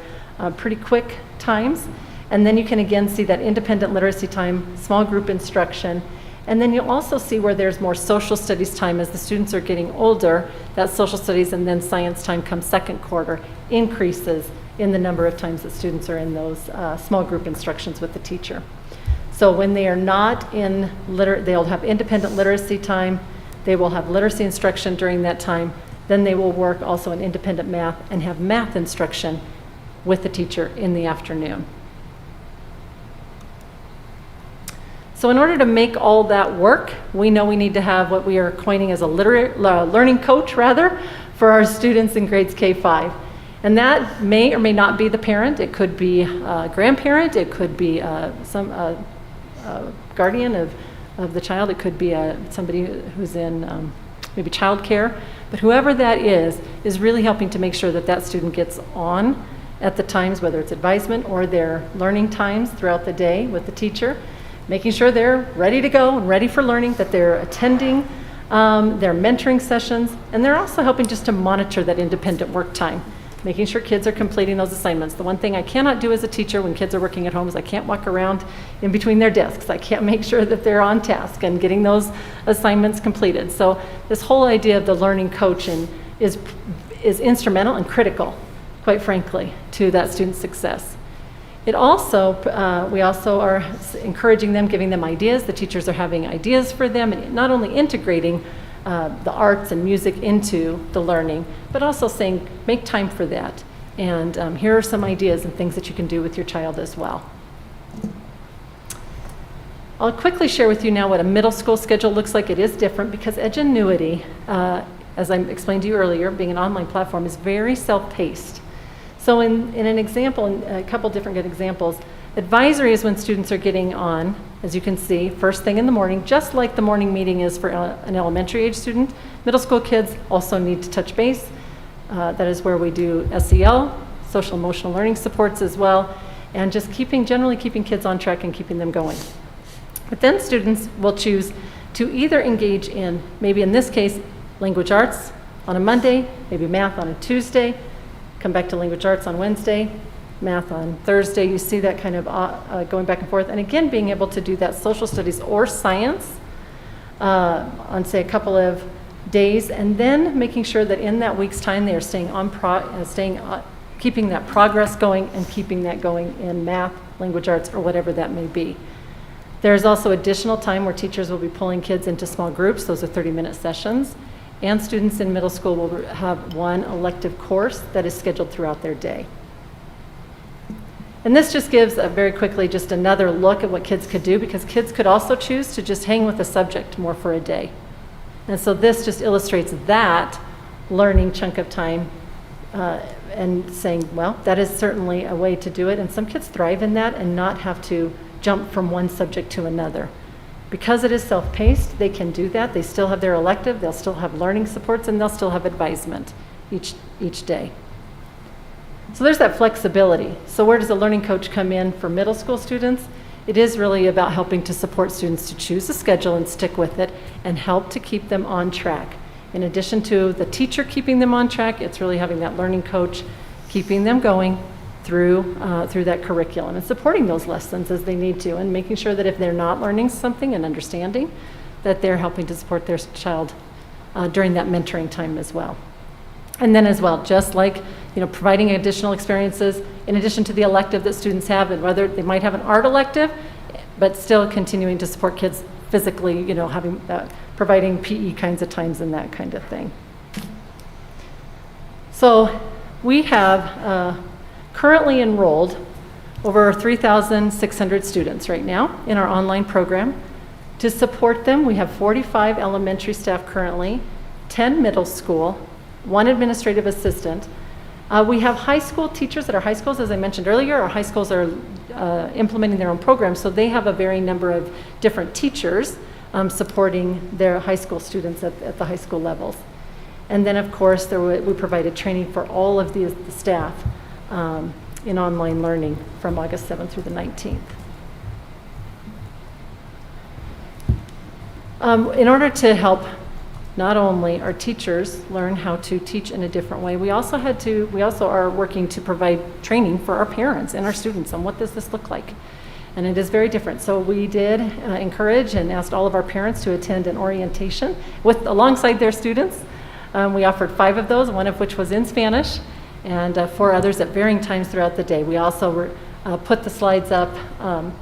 pretty quick times. And then you can again see that independent literacy time, small group instruction, and then you'll also see where there's more social studies time as the students are getting older. That social studies and then science time comes second quarter, increases in the number of times that students are in those small group instructions with the teacher. So when they are not in they'll have independent literacy time, they will have literacy instruction during that time, then they will work also in independent math and have math instruction with the teacher in the afternoon. So in order to make all that work, we know we need to have what we are coining as a learning coach, for our students in grades K-5. And that may or may not be the parent. It could be a grandparent. It could be some guardian of the child. It could be somebody who's in maybe child care. But whoever that is really helping to make sure that that student gets on at the times, whether it's advisement or their learning times throughout the day with the teacher, making sure they're ready to go and ready for learning, that they're attending their mentoring sessions, and they're also helping just to monitor that independent work time, making sure kids are completing those assignments. The one thing I cannot do as a teacher when kids are working at home is I can't walk around in between their desks. I can't make sure that they're on task and getting those assignments completed. So this whole idea of the learning coach is instrumental and critical, quite frankly, to that student's success. It also, we also are encouraging them, giving them ideas. The teachers are having ideas for them, and not only integrating the arts and music into the learning, but also saying, make time for that. And here are some ideas and things that you can do with your child as well. I'll quickly share with you now what a middle school schedule looks like. It is different because Edgenuity, as I explained to you earlier, being an online platform, is very self-paced. So in an example, in a couple different good examples, advisory is when students are getting on, as you can see, first thing in the morning, just like the morning meeting is for an elementary age student. Middle school kids also need to touch base. That is where we do SEL, social emotional learning supports as well, and just generally keeping kids on track and keeping them going. But then students will choose to either engage in, maybe in this case, language arts on a Monday, maybe math on a Tuesday, come back to language arts on Wednesday, math on Thursday. You see that kind of going back and forth. And again, being able to do that social studies or science on, say, a couple of days, and then making sure that in that week's time they are staying on keeping that progress going and keeping that going in math, language arts, or whatever that may be. There's also additional time where teachers will be pulling kids into small groups. Those are 30-minute sessions. And students in middle school will have one elective course that is scheduled throughout their day. And this just gives very quickly just another look at what kids could do, because kids could also choose to just hang with a subject more for a day. And so this just illustrates that learning chunk of time and saying, well, that is certainly a way to do it. And some kids thrive in that and not have to jump from one subject to another. Because it is self-paced, they can do that. They still have their elective, they'll still have learning supports, and they'll still have advisement each day. So there's that flexibility. So where does a learning coach come in for middle school students? It is really about helping to support students to choose a schedule and stick with it and help to keep them on track. In addition to the teacher keeping them on track, it's really having that learning coach keeping them going through that curriculum and supporting those lessons as they need to, and making sure that if they're not learning something and understanding, that they're helping to support their child during that mentoring time as well. And then as well, just like, providing additional experiences in addition to the elective that students have, and whether they might have an art elective, but still continuing to support kids physically, having providing PE kinds of times and that kind of thing. So we have currently enrolled over 3,600 students right now in our online program. To support them, we have 45 elementary staff currently, 10 middle school, 1 administrative assistant. We have high school teachers at our high schools. As I mentioned earlier, our high schools are implementing their own programs, so they have a very number of different teachers supporting their high school students at the high school levels. And then, of course, we provided training for all of the staff in online learning from August 7th through the 19th. In order to help not only our teachers learn how to teach in a different way, we also are working to provide training for our parents and our students on what does this look like. And it is very different. So we did encourage and asked all of our parents to attend an orientation alongside their students. We offered 5 of those, 1 of which was in Spanish, and 4 others at varying times throughout the day. We also put the slides up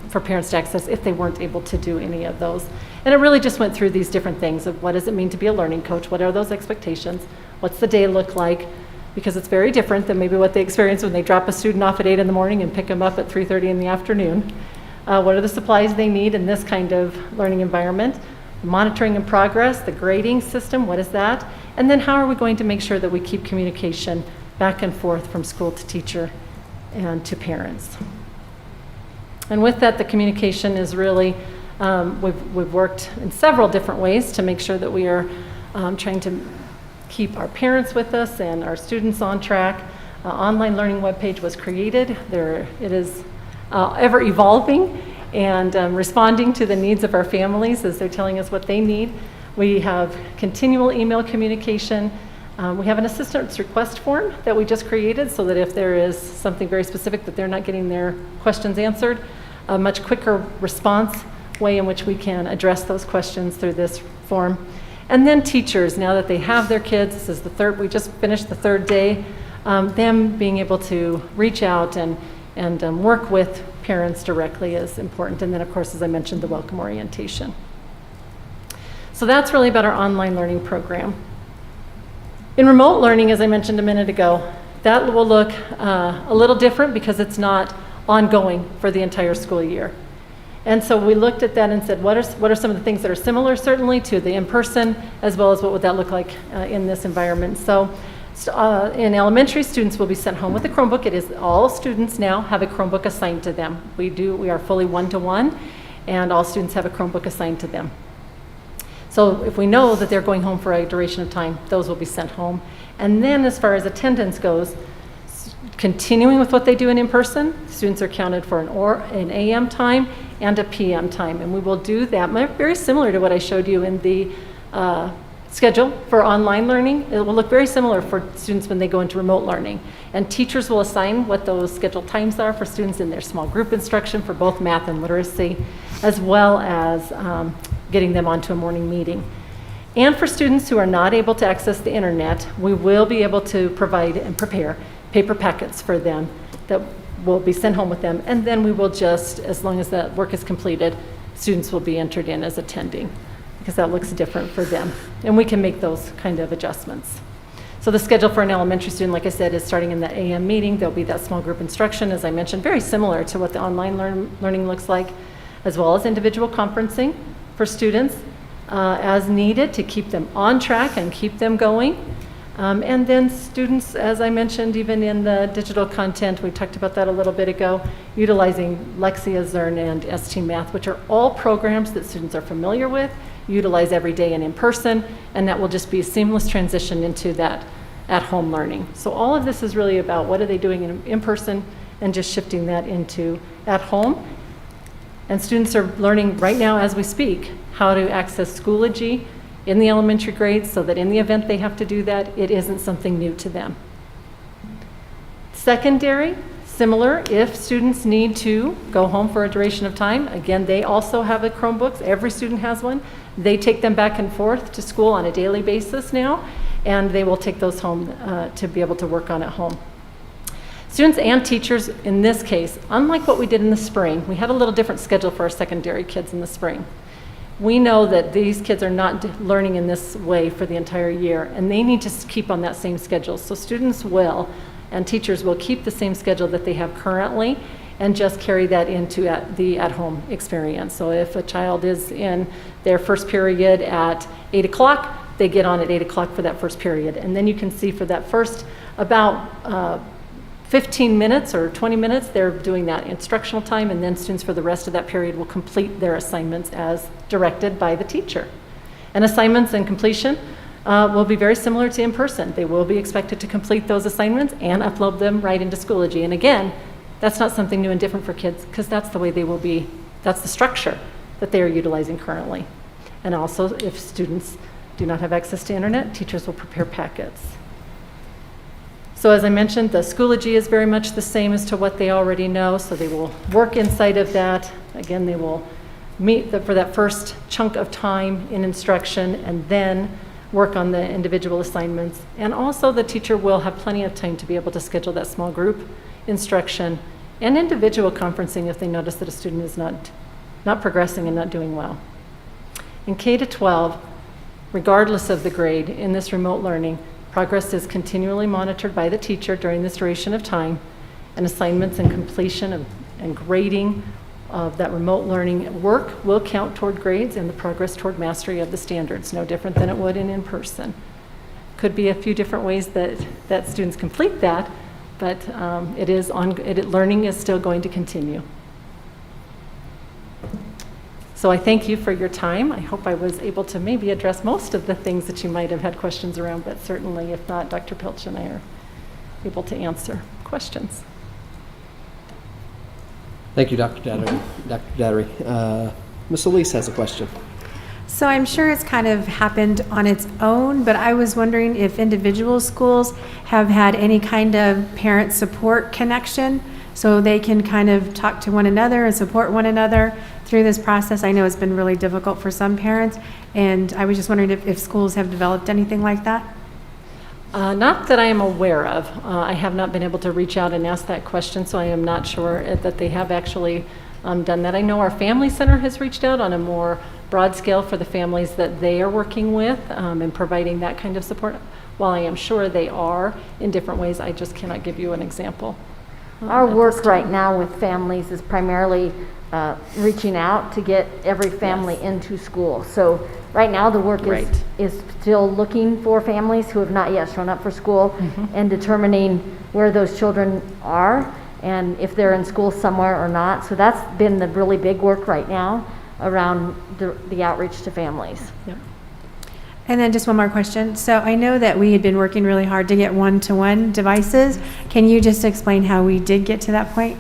for parents to access if they weren't able to do any of those. And it really just went through these different things of what does it mean to be a learning coach? What are those expectations? What's the day look like? Because it's very different than maybe what they experience when they drop a student off at 8 in the morning and pick them up at 3:30 in the afternoon. What are the supplies they need in this kind of learning environment? Monitoring in progress, the grading system, what is that? And then how are we going to make sure that we keep communication back and forth from school to teacher and to parents? And with that, the communication is really, we've worked in several different ways to make sure that we are trying to keep our parents with us and our students on track. Online learning webpage was created. It is ever evolving and responding to the needs of our families as they're telling us what they need. We have continual email communication. We have an assistance request form that we just created so that if there is something very specific that they're not getting their questions answered, a much quicker response way in which we can address those questions through this form. And then teachers, now that they have their kids, this is we just finished the 3rd day, them being able to reach out and work with parents directly is important. And then, of course, as I mentioned, the welcome orientation. So that's really about our online learning program. In remote learning, as I mentioned a minute ago, that will look a little different because it's not ongoing for the entire school year. And so we looked at that and said, what are some of the things that are similar, certainly, to the in-person, as well as what would that look like in this environment. So in elementary, students will be sent home with a Chromebook. It is all students now have a Chromebook assigned to them. We are fully one-to-one, and all students have a Chromebook assigned to them. So if we know that they're going home for a duration of time, those will be sent home. And then as far as attendance goes, continuing with what they do in person, students are counted for an AM time and a PM time. And we will do that very similar to what I showed you in the schedule for online learning. It will look very similar for students when they go into remote learning. And teachers will assign what those scheduled times are for students in their small group instruction for both math and literacy, as well as getting them onto a morning meeting. And for students who are not able to access the internet, we will be able to provide and prepare paper packets for them that will be sent home with them. And then we will just, as long as that work is completed, students will be entered in as attending, because that looks different for them. And we can make those kind of adjustments. So the schedule for an elementary student, like I said, is starting in that AM meeting. There'll be that small group instruction, as I mentioned, very similar to what the online learning looks like, as well as individual conferencing for students as needed to keep them on track and keep them going. And then students, as I mentioned, even in the digital content, we talked about that a little bit ago, utilizing Lexia, Zern, and ST Math, which are all programs that students are familiar with, utilize every day and in person, and that will just be a seamless transition into that at-home learning. So all of this is really about what are they doing in person and just shifting that into at home. And students are learning right now as we speak how to access Schoology in the elementary grades so that in the event they have to do that, it isn't something new to them. Secondary, similar, if students need to go home for a duration of time, again, they also have a Chromebook. Every student has one. They take them back and forth to school on a daily basis now, and they will take those home to be able to work on at home. Students and teachers, in this case, unlike what we did in the spring, we had a little different schedule for our secondary kids in the spring. We know that these kids are not learning in this way for the entire year, and they need to keep on that same schedule. So students will, and teachers will keep the same schedule that they have currently and just carry that into the at-home experience. So if a child is in their first period at 8 o'clock, they get on at 8 o'clock for that first period. And then you can see for that first about 15 minutes or 20 minutes, they're doing that instructional time, and then students for the rest of that period will complete their assignments as directed by the teacher. And assignments and completion will be very similar to in-person. They will be expected to complete those assignments and upload them right into Schoology. And again, that's not something new and different for kids, because that's the way they will be, that's the structure that they are utilizing currently. And also, if students do not have access to internet, teachers will prepare packets. So as I mentioned, the Schoology is very much the same as to what they already know, so they will work inside of that. Again, they will meet for that first chunk of time in instruction and then work on the individual assignments. And also the teacher will have plenty of time to be able to schedule that small group instruction and individual conferencing if they notice that a student is not progressing and not doing well. In K to 12, regardless of the grade in this remote learning, progress is continually monitored by the teacher during this duration of time, and assignments and completion and grading of that remote learning work will count toward grades and the progress toward mastery of the standards, no different than it would in person. Could be a few different ways that students complete that, but learning is still going to continue. So I thank you for your time. I hope I was able to maybe address most of the things that you might have had questions around, but certainly if not, Dr. Pilch and I are able to answer questions. Thank you, Dr. Dattery. Ms. Elise has a question. So I'm sure it's kind of happened on its own, but I was wondering if individual schools have had any kind of parent support connection so they can kind of talk to one another and support one another through this process. I know it's been really difficult for some parents, and I was just wondering if schools have developed anything like that. Not that I am aware of. I have not been able to reach out and ask that question, so I am not sure that they have actually done that. I know our Family Center has reached out on a more broad scale for the families that they are working with and providing that kind of support. While I am sure they are in different ways, I just cannot give you an example. Our work right now with families is primarily reaching out to get every family into school. So right now the work is still looking for families who have not yet shown up for school and determining where those children are and if they're in school somewhere or not. So that's been the really big work right now around the outreach to families. Yep. And then just one more question. So I know that we had been working really hard to get one-to-one devices. Can you just explain how we did get to that point?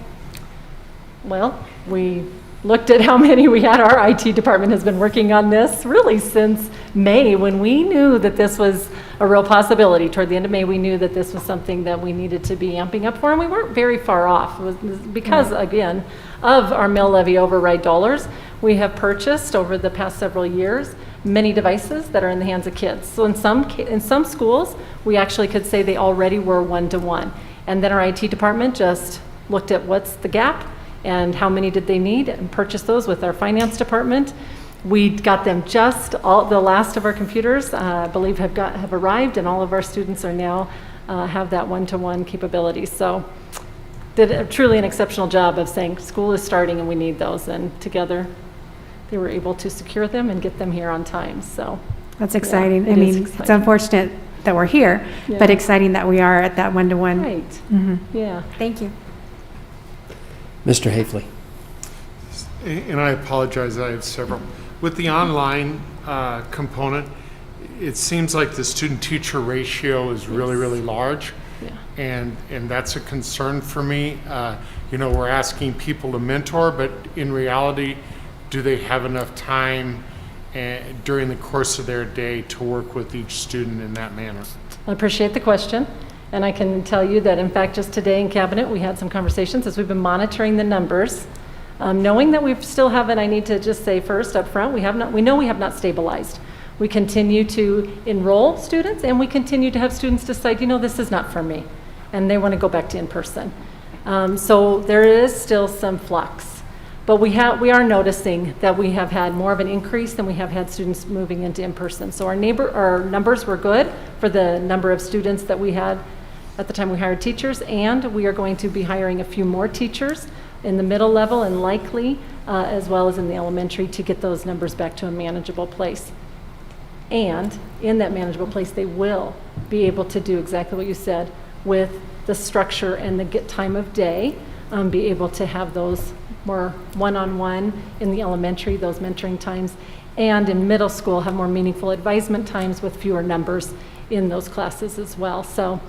Well, we looked at how many we had. Our IT department has been working on this really since May, when we knew that this was a real possibility. Toward the end of May, we knew that this was something that we needed to be amping up for, and we weren't very far off. It was because, again, of our mill levy override dollars, we have purchased over the past several years many devices that are in the hands of kids. So in some schools, we actually could say they already were one-to-one. And then our IT department just looked at what's the gap and how many did they need and purchased those with our finance department. We got them just the last of our computers, I believe have arrived, and all of our students are now have that one-to-one capability. So did truly an exceptional job of saying school is starting and we need those, and together they were able to secure them and get them here on time. So that's exciting. Yeah, I mean, it's unfortunate that we're here, but exciting that we are at that one-to-one. Right. Mm-hmm. Yeah. Thank you. Mr. Hafley. And I apologize, I have several. With the online component, it seems like the student-teacher ratio is really, really large. Yeah. And that's a concern for me. We're asking people to mentor, but in reality, do they have enough time during the course of their day to work with each student in that manner? I appreciate the question. And I can tell you that, in fact, just today in Cabinet, we had some conversations as we've been monitoring the numbers, knowing that we still haven't, I need to just say first up front, we know we have not stabilized. We continue to enroll students, and we continue to have students decide, this is not for me, and they want to go back to in-person. So there is still some flux. But we are noticing that we have had more of an increase than we have had students moving into in-person. So our numbers were good for the number of students that we had at the time we hired teachers, and we are going to be hiring a few more teachers in the middle level and likely as well as in the elementary to get those numbers back to a manageable place. And in that manageable place, they will be able to do exactly what you said with the structure and the time of day, be able to have those more one-on-one in the elementary, those mentoring times, and in middle school have more meaningful advisement times with fewer numbers in those classes as well. So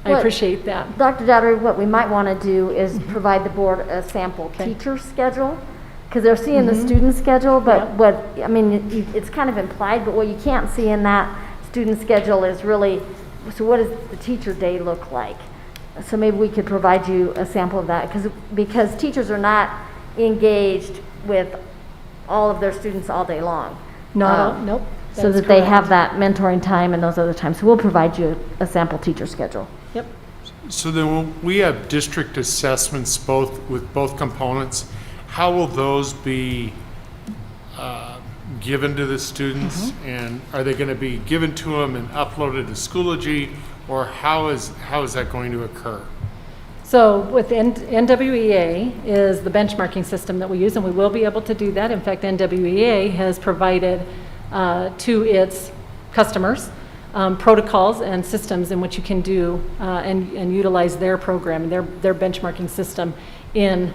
I appreciate that. Dr. Dowdery, what we might want to do is provide the board a sample teacher schedule, because they're seeing the student schedule, but it's kind of implied, but what you can't see in that student schedule is really, so what does the teacher day look like? So maybe we could provide you a sample of that, because teachers are not engaged with all of their students all day long. Nope. So that they have that mentoring time and those other times. So we'll provide you a sample teacher schedule. Yep. So then when we have district assessments with both components, how will those be given to the students? And are they going to be given to them and uploaded to Schoology, or how is that going to occur? So with NWEA is the benchmarking system that we use, and we will be able to do that. In fact, NWEA has provided to its customers protocols and systems in which you can do and utilize their program, their benchmarking system in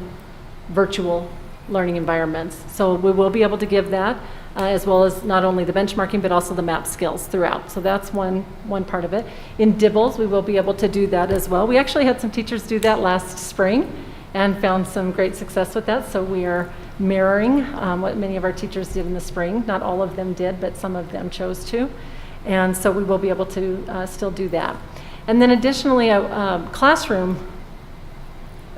virtual learning environments. So we will be able to give that as well as not only the benchmarking but also the map skills throughout. So that's one part of it. In Dibbles, we will be able to do that as well. We actually had some teachers do that last spring and found some great success with that. So we are mirroring what many of our teachers did in the spring. Not all of them did, but some of them chose to. And so we will be able to still do that. And then additionally, classroom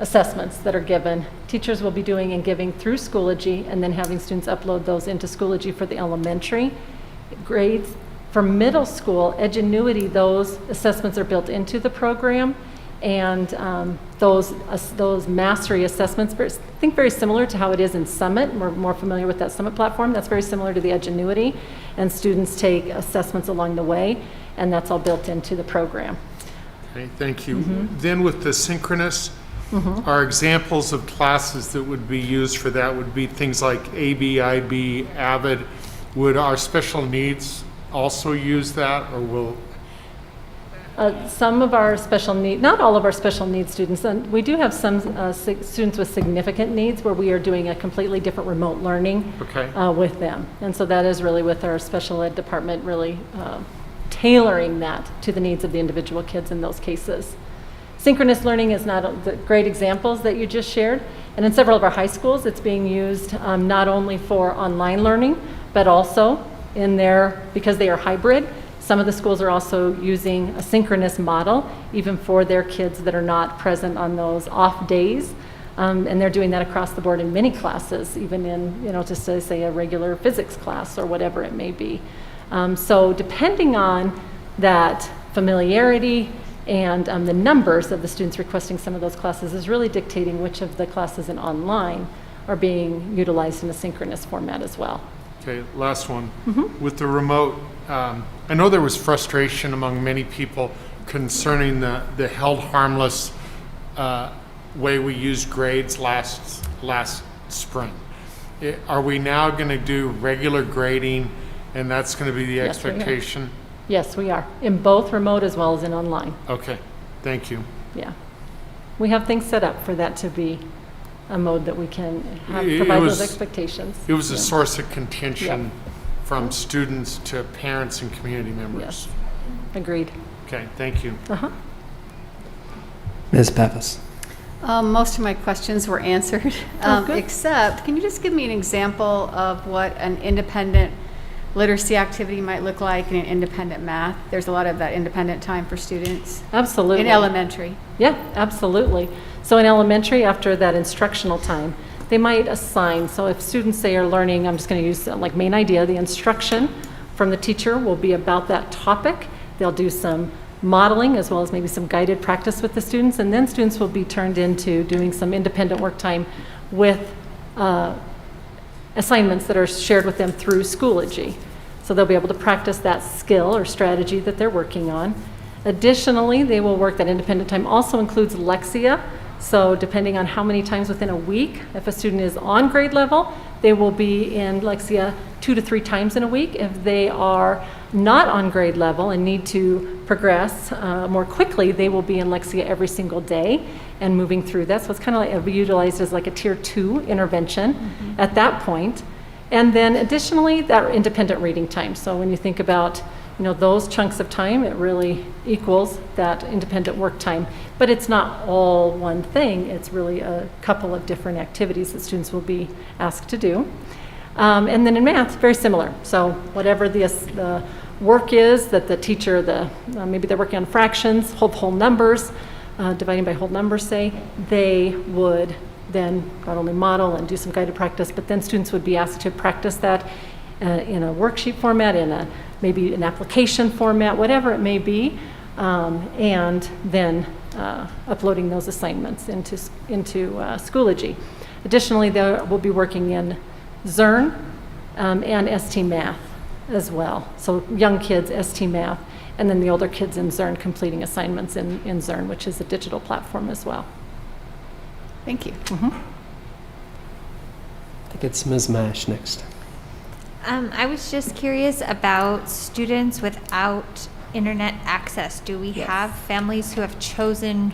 assessments that are given, teachers will be doing and giving through Schoology, and then having students upload those into Schoology for the elementary grades. For middle school, Edgenuity, those assessments are built into the program, and those mastery assessments, I think very similar to how it is in Summit. We're more familiar with that Summit platform. That's very similar to the Edgenuity, and students take assessments along the way, and that's all built into the program. Okay, thank you. Then with the synchronous, our examples of classes that would be used for that would be things like AB, IB, AVID. Would our special needs also use that, or will? Some of our special needs, not all of our special needs students, and we do have some students with significant needs where we are doing a completely different remote learning with them. And so that is really with our special ed department really tailoring that to the needs of the individual kids in those cases. Synchronous learning is not the great examples that you just shared. And in several of our high schools, it's being used not only for online learning, but also because they are hybrid, some of the schools are also using a synchronous model, even for their kids that are not present on those off days. And they're doing that across the board in many classes, even in, just to say a regular physics class or whatever it may be. So depending on that familiarity and the numbers of the students requesting some of those classes is really dictating which of the classes in online are being utilized in a synchronous format as well. Okay, last one. With the remote, I know there was frustration among many people concerning the held harmless way we used grades last spring. Are we now going to do regular grading, and that's going to be the expectation? Yes, we are, in both remote as well as in online. Okay, thank you. Yeah. We have things set up for that to be a mode that we can provide those expectations. It was a source of contention from students to parents and community members. Yes, agreed. Okay, thank you. Ms. Pappas. Most of my questions were answered, except, can you just give me an example of what an independent literacy activity might look like in an independent math? There's a lot of that independent time for students. Absolutely. In elementary. Yeah, absolutely. So in elementary, after that instructional time, they might assign, so if students say are learning, I'm just going to use like main idea, the instruction from the teacher will be about that topic. They'll do some modeling as well as maybe some guided practice with the students, and then students will be turned into doing some independent work time with assignments that are shared with them through Schoology. So they'll be able to practice that skill or strategy that they're working on. Additionally, they will work that independent time also includes Lexia. So depending on how many times within a week, if a student is on grade level, they will be in Lexia 2 to 3 times in a week. If they are not on grade level and need to progress more quickly, they will be in Lexia every single day and moving through that. So it's kind of like utilized as like a tier 2 intervention at that point. And then additionally, that independent reading time. So when you think about those chunks of time, it really equals that independent work time. But it's not all one thing. It's really a couple of different activities that students will be asked to do. And then in math, very similar. So whatever the work is that the teacher, maybe they're working on fractions, whole numbers, dividing by whole numbers, say, they would then not only model and do some guided practice, but then students would be asked to practice that in a worksheet format, in maybe an application format, whatever it may be, and then uploading those assignments into Schoology. Additionally, they will be working in Zern and ST Math as well. So young kids, ST Math, and then the older kids in Zern completing assignments in Zern, which is a digital platform as well. Thank you. I think it's Ms. Mash next. I was just curious about students without internet access. Do we have families who have chosen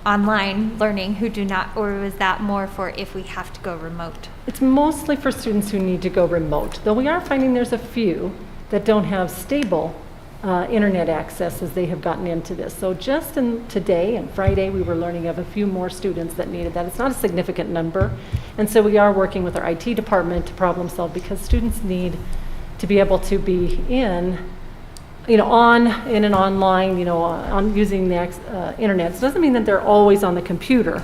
online learning who do not, or was that more for if we have to go remote? It's mostly for students who need to go remote, though we are finding there's a few that don't have stable internet access as they have gotten into this. So just today and Friday, we were learning of a few more students that needed that. It's not a significant number. And so we are working with our IT department to problem solve, because students need to be able to be in an online, on using the internet. It doesn't mean that they're always on the computer.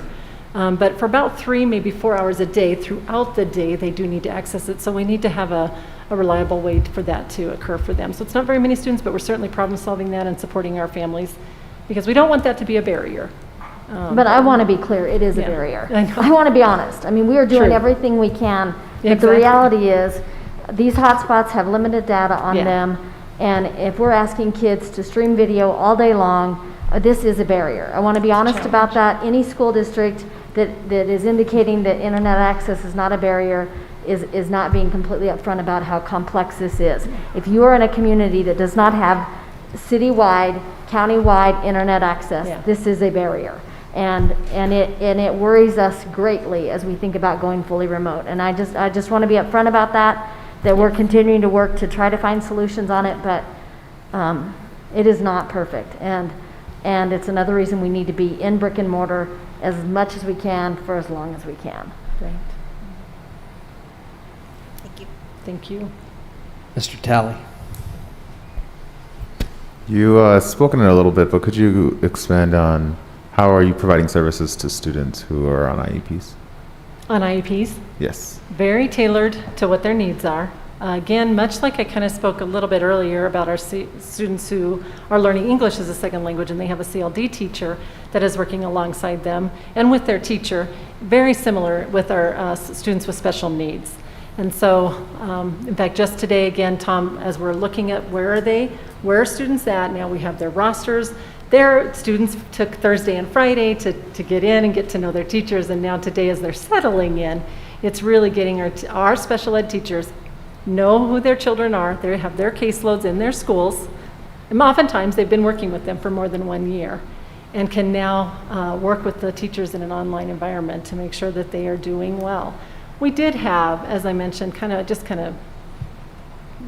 But for about 3, maybe 4 hours a day, throughout the day, they do need to access it. So we need to have a reliable way for that to occur for them. So it's not very many students, but we're certainly problem solving that and supporting our families, because we don't want that to be a barrier. But I want to be clear, it is a barrier. I want to be honest. I mean, we are doing everything we can, but the reality is these hotspots have limited data on them, and if we're asking kids to stream video all day long, this is a barrier. I want to be honest about that. Any school district that is indicating that internet access is not a barrier is not being completely upfront about how complex this is. If you are in a community that does not have citywide, countywide internet access, this is a barrier. And it worries us greatly as we think about going fully remote. And I just want to be upfront about that we're continuing to work to try to find solutions on it, but it is not perfect. And it's another reason we need to be in brick and mortar as much as we can for as long as we can. Right. Thank you. Thank you. Mr. Talley. You spoken a little bit, but could you expand on how are you providing services to students who are on IEPs? On IEPs? Yes. Very tailored to what their needs are. Again, much like I kind of spoke a little bit earlier about our students who are learning English as a second language, and they have a CLD teacher that is working alongside them and with their teacher, very similar with our students with special needs. And so, in fact, just today, again, Tom, as we're looking at where are students at, now we have their rosters. Their students took Thursday and Friday to get in and get to know their teachers, and now today as they're settling in, it's really getting our special ed teachers know who their children are. They have their caseloads in their schools, and oftentimes they've been working with them for more than 1 year, and can now work with the teachers in an online environment to make sure that they are doing well. We did have, as I mentioned, kind of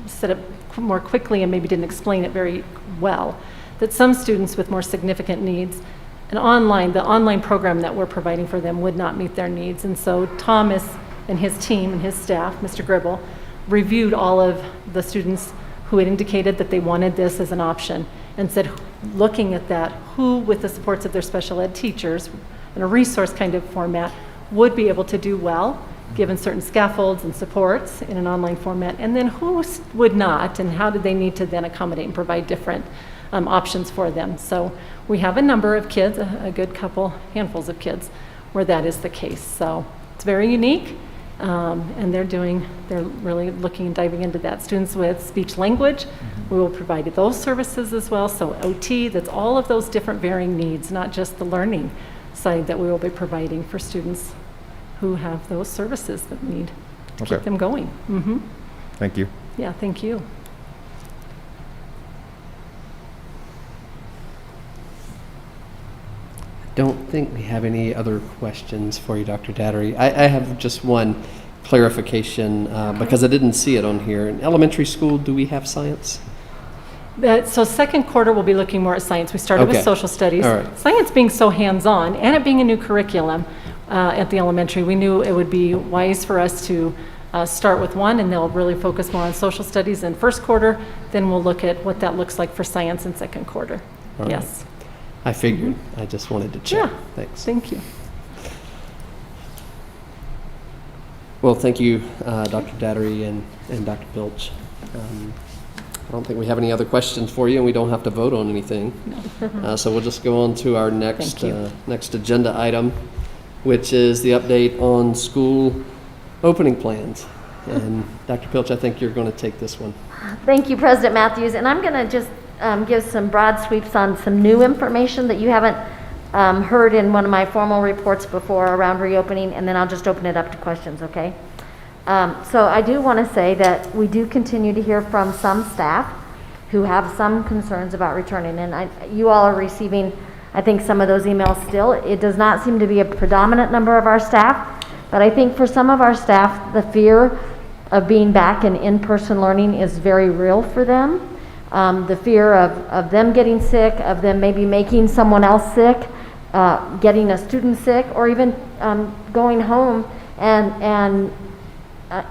set up more quickly and maybe didn't explain it very well, that some students with more significant needs, the online program that we're providing for them would not meet their needs. And so Thomas and his team and his staff, Mr. Gribble, reviewed all of the students who had indicated that they wanted this as an option, and said, looking at that, who with the supports of their special ed teachers in a resource kind of format would be able to do well, given certain scaffolds and supports in an online format, and then who would not, and how did they need to then accommodate and provide different options for them. So we have a number of kids, a good couple handfuls of kids, where that is the case. So it's very unique, And they're really looking and diving into that. Students with speech language, we will provide those services as well. So OT, that's all of those different varying needs, not just the learning side that we will be providing for students who have those services that need to keep them going. Thank you. Yeah, thank you. Don't think we have any other questions for you, Dr. Dattery. I have just one clarification because I didn't see it on here. In elementary school, do we have science? So second quarter, we'll be looking more at science. We started Okay. with social studies. All right. Science being so hands-on and it being a new curriculum at the elementary, we knew it would be wise for us to start with one, and they'll really focus more on social studies in first quarter. Then we'll look at what that looks like for science in second quarter. All right. Yes. I figured. I just wanted to check. Yeah. Thanks. Thank you. Well, thank you, Dr. Dattery and Dr. Pilch. I don't think we have any other questions for you, and we don't have to vote on anything. So we'll just go on to our next agenda item, which is the update on school opening plans. And Dr. Pilch, I think you're going to take this one. Thank you, President Matthews. And I'm going to just give some broad sweeps on some new information that you haven't heard in one of my formal reports before around reopening, and then I'll just open it up to questions, okay? So I do want to say that we do continue to hear from some staff who have some concerns about returning, and you all are receiving, I think, some of those emails still. It does not seem to be a predominant number of our staff, but I think for some of our staff, the fear of being back in-person learning is very real for them. The fear of them getting sick, of them maybe making someone else sick, getting a student sick, or even going home and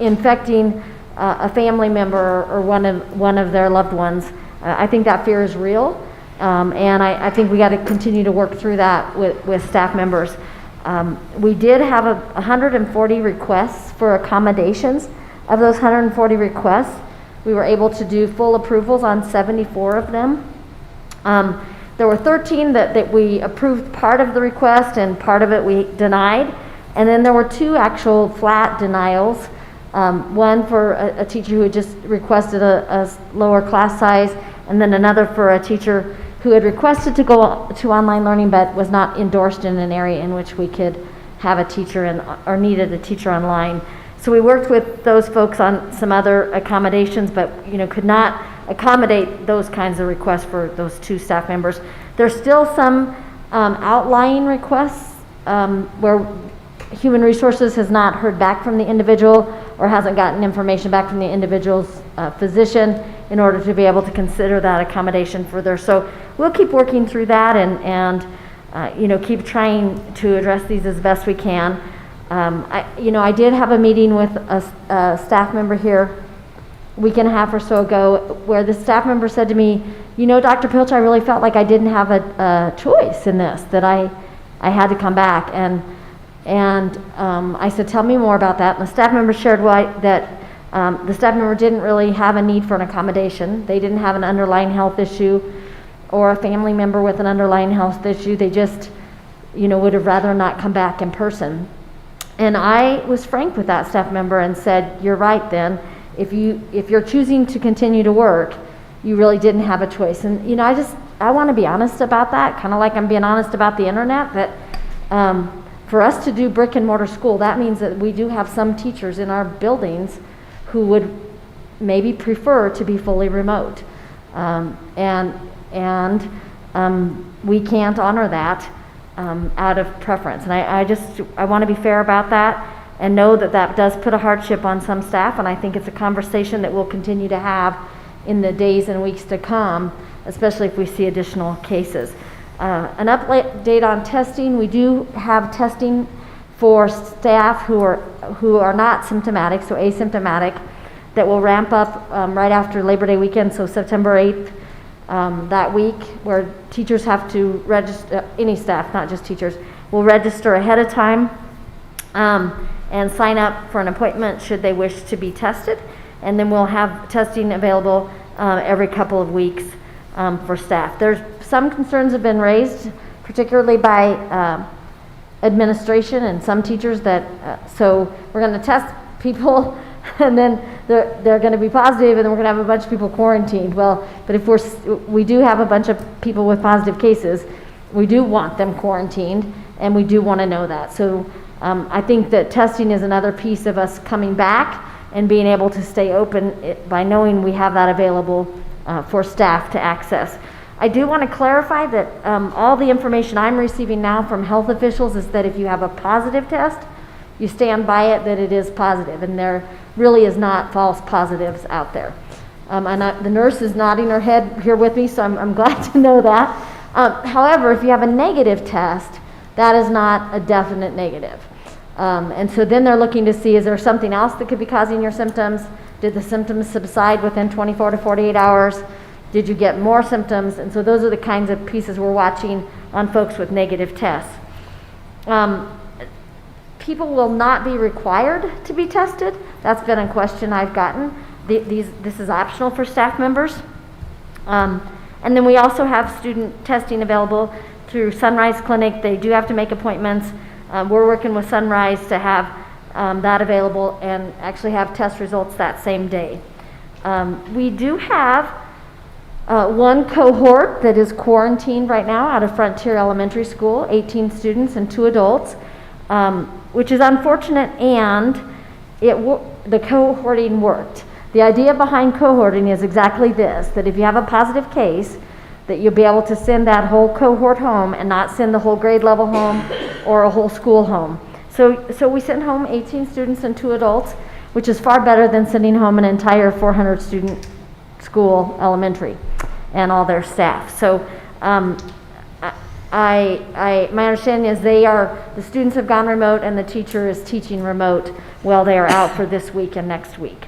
infecting a family member or one of their loved ones. I think that fear is real, and I think we got to continue to work through that with staff members. We did have 140 requests for accommodations. Of those 140 requests, we were able to do full approvals on 74 of them. There were 13 that we approved part of the request and part of it we denied. And then there were 2 actual flat denials. One for a teacher who had just requested a lower class size, and then another for a teacher who had requested to go to online learning but was not endorsed in an area in which we could have a teacher or needed a teacher online. So we worked with those folks on some other accommodations, but could not accommodate those kinds of requests for those 2 staff members. There's still some outlying requests where Human Resources has not heard back from the individual or hasn't gotten information back from the individual's physician in order to be able to consider that accommodation further. So we'll keep working through that and keep trying to address these as best we can. I did have a meeting with a staff member here a week and a half or so ago where the staff member said to me, Dr. Pilch, I really felt like I didn't have a choice in this, that I had to come back. And I said, tell me more about that. And the staff member shared that the staff member didn't really have a need for an accommodation. They didn't have an underlying health issue or a family member with an underlying health issue. They just, would have rather not come back in person. And I was frank with that staff member and said, you're right then. If you're choosing to continue to work, you really didn't have a choice. And I want to be honest about that, kind of like I'm being honest about the internet, that for us to do brick and mortar school, that means that we do have some teachers in our buildings who would maybe prefer to be fully remote. And we can't honor that out of preference. And I want to be fair about that and know that does put a hardship on some staff, and I think it's a conversation that we'll continue to have in the days and weeks to come, especially if we see additional cases. An update on testing. We do have testing for staff who are not symptomatic, so asymptomatic, that will ramp up right after Labor Day weekend, so September 8th. That week, where teachers have to register, any staff, not just teachers, will register ahead of time and sign up for an appointment should they wish to be tested. And then we'll have testing available every couple of weeks for staff. There's some concerns have been raised, particularly by administration and some teachers that, so we're going to test people and then they're going to be positive and then we're going to have a bunch of people quarantined. Well, but if we do have a bunch of people with positive cases, we do want them quarantined and we do want to know that. So I think that testing is another piece of us coming back and being able to stay open by knowing we have that available for staff to access. I do want to clarify that all the information I'm receiving now from health officials is that if you have a positive test, you stand by it that it is positive, and there really is not false positives out there. The nurse is nodding her head here with me, so I'm glad to know that. However, if you have a negative test, that is not a definite negative. And so then they're looking to see, is there something else that could be causing your symptoms? Did the symptoms subside within 24 to 48 hours? Did you get more symptoms? And so those are the kinds of pieces we're watching on folks with negative tests. People will not be required to be tested. That's been a question I've gotten. This is optional for staff members. And then we also have student testing available through Sunrise Clinic. They do have to make appointments. We're working with Sunrise to have that available and actually have test results that same day. We do have one cohort that is quarantined right now out of Frontier Elementary School, 18 students and 2 adults, which is unfortunate, and the cohorting worked. The idea behind cohorting is exactly this, that if you have a positive case, that you'll be able to send that whole cohort home and not send the whole grade level home or a whole school home. So we sent home 18 students and 2 adults, which is far better than sending home an entire 400 student school elementary and all their staff. So my understanding is the students have gone remote and the teacher is teaching remote while they are out for this week and next week.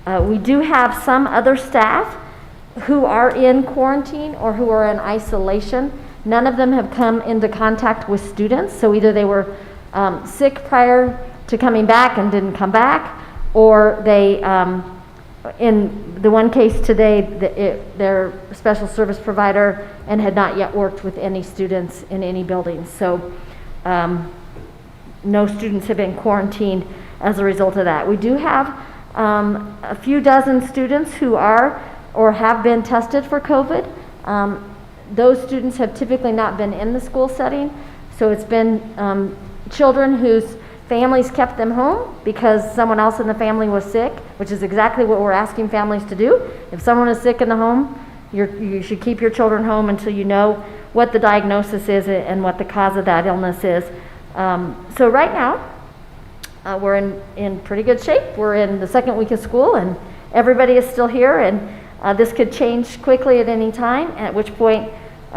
We do have some other staff who are in quarantine or who are in isolation. None of them have come into contact with students, so either they were sick prior to coming back and didn't come back, or they, in the one case today, they're a special service provider and had not yet worked with any students in any buildings. So no students have been quarantined as a result of that. We do have a few dozen students who are or have been tested for COVID. Those students have typically not been in the school setting, so it's been children whose families kept them home because someone else in the family was sick, which is exactly what we're asking families to do. If someone is sick in the home, you should keep your children home until you know what the diagnosis is and what the cause of that illness is. So right now, we're in pretty good shape. We're in the second week of school and everybody is still here, and this could change quickly at any time, at which point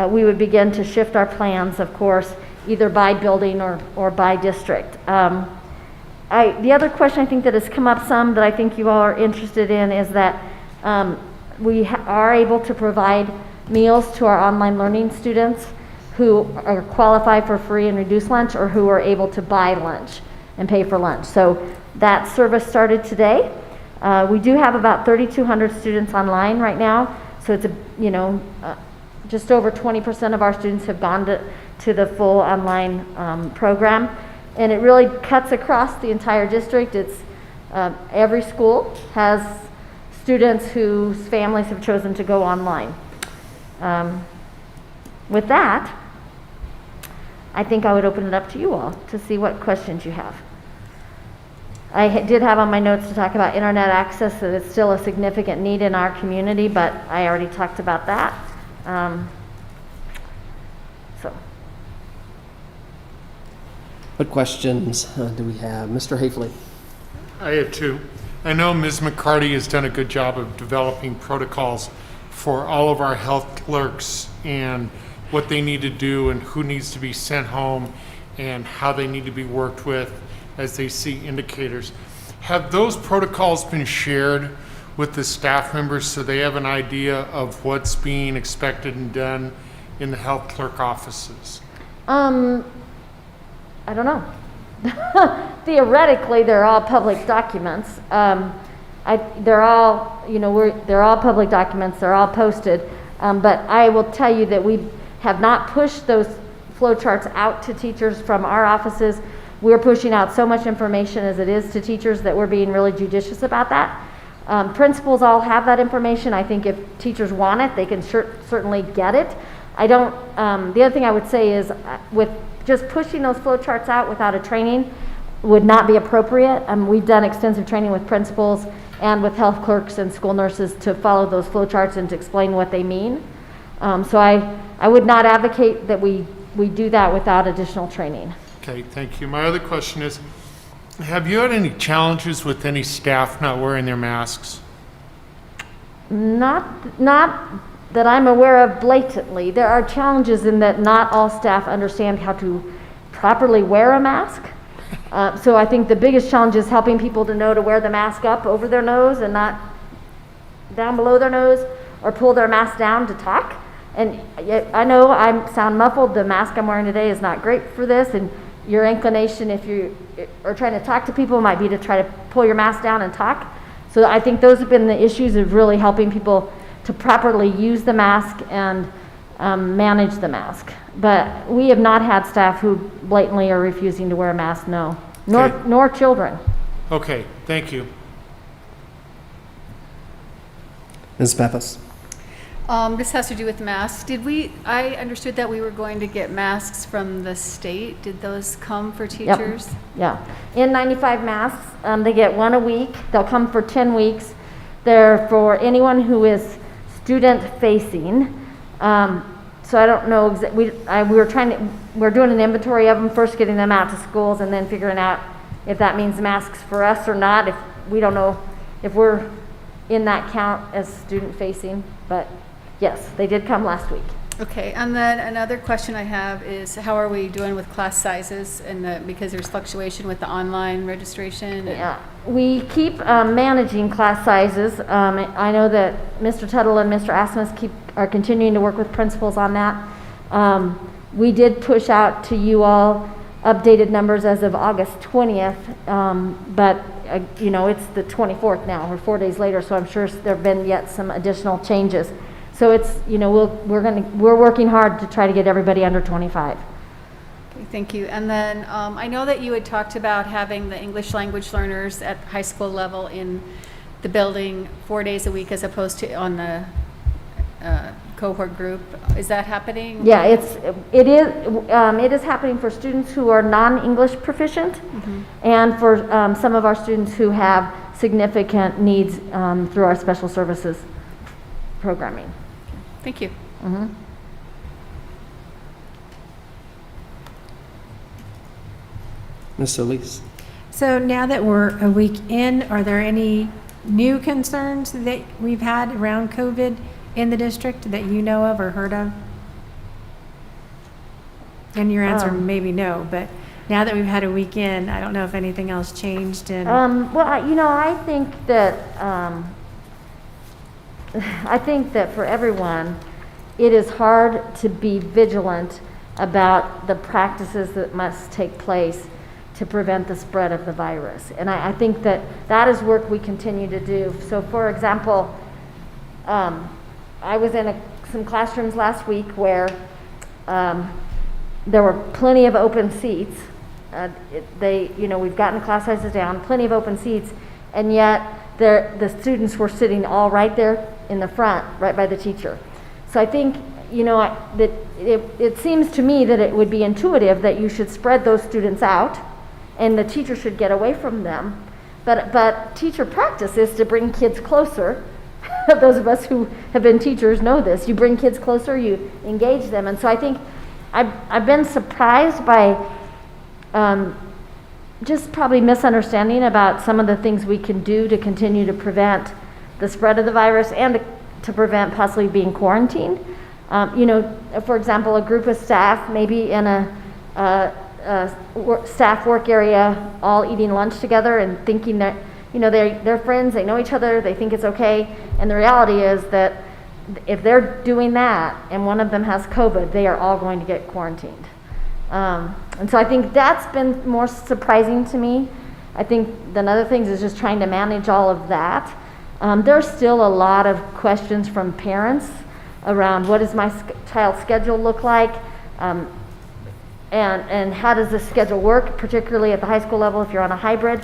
we would begin to shift our plans, of course, either by building or by district. The other question I think that has come up some that I think you all are interested in is that we are able to provide meals to our online learning students who are qualified for free and reduced lunch or who are able to buy lunch and pay for lunch. So that service started today. We do have about 3,200 students online right now, so it's just over 20% of our students have gone to the full online program, and it really cuts across the entire district. It's every school has students whose families have chosen to go online. With that, I think I would open it up to you all to see what questions you have. I did have on my notes to talk about internet access, that it's still a significant need in our community, but I already talked about that. What questions do we have? Mr. Hafley. I have 2. I know Ms. McCarty has done a good job of developing protocols for all of our health clerks and what they need to do and who needs to be sent home and how they need to be worked with as they see indicators. Have those protocols been shared with the staff members so they have an idea of what's being expected and done in the health clerk offices? I don't know. Theoretically, they're all public documents. They're all, they're all public documents. They're all posted. But I will tell you that we have not pushed those flow charts out to teachers from our offices. We're pushing out so much information as it is to teachers that we're being really judicious about that. Principals all have that information. I think if teachers want it, they can certainly get it. I don't, the other thing I would say is with just pushing those flow charts out without a training would not be appropriate. We've done extensive training with principals and with health clerks and school nurses to follow those flow charts and to explain what they mean. So I would not advocate that we do that without additional training. Okay, thank you. My other question is, have you had any challenges with any staff not wearing their masks? Not that I'm aware of blatantly. There are challenges in that not all staff understand how to properly wear a mask. So I think the biggest challenge is helping people to know to wear the mask up over their nose and not down below their nose, or pull their mask down to talk. And I know I sound muffled. The mask I'm wearing today is not great for this, and your inclination if you are trying to talk to people might be to try to pull your mask down and talk. So I think those have been the issues of really helping people to properly use the mask and manage the mask. But we have not had staff who blatantly are refusing to wear a mask, no. Nor children. Okay, thank you. Ms. Pappas. This has to do with masks. I understood that we were going to get masks from the state. Did those come for teachers? Yep. Yeah. N95 masks, they get one a week. They'll come for 10 weeks. They're for anyone who is student facing. So I don't know, we're doing an inventory of them, first getting them out to schools and then figuring out if that means masks for us or not. If we don't know if we're in that count as student facing, but yes, they did come last week. Okay, and then another question I have is, how are we doing with class sizes? Because there's fluctuation with the online registration. Yeah, we keep managing class sizes. I know that Mr. Tuttle and Mr. Asmus are continuing to work with principals on that. We did push out to you all updated numbers as of August 20th, but it's the 24th now. We're 4 days later, so I'm sure there have been yet some additional changes. So it's, we're working hard to try to get everybody under 25. Okay, thank you. And then I know that you had talked about having the English language learners at high school level in the building 4 days a week as opposed to on the cohort group. Is that happening? Yeah, it is happening for students who are non-English proficient, and for some of our students who have significant needs through our special services programming. Thank you. Ms. Solis. So now that we're a week in, are there any new concerns that we've had around COVID in the district that you know of or heard of? And your answer maybe no, but now that we've had a week in, I don't know if anything else changed. Well, I think that for everyone, it is hard to be vigilant about the practices that must take place to prevent the spread of the virus. And I think that is work we continue to do. So for example, I was in some classrooms last week where there were plenty of open seats. We've gotten class sizes down, plenty of open seats, and yet the students were sitting all right there in the front, right by the teacher. So I think, that it seems to me that it would be intuitive that you should spread those students out and the teacher should get away from them. But teacher practice is to bring kids closer. Those of us who have been teachers know this. You bring kids closer, you engage them. And so I think I've been surprised by just probably misunderstanding about some of the things we can do to continue to prevent the spread of the virus and to prevent possibly being quarantined. For example, a group of staff maybe in a staff work area all eating lunch together and thinking that they're friends, they know each other, they think it's okay, and the reality is that if they're doing that and one of them has COVID, they are all going to get quarantined. And so I think that's been more surprising to me. I think another thing is just trying to manage all of that. There's still a lot of questions from parents around what does my child's schedule look like. and how does this schedule work, particularly at the high school level if you're on a hybrid.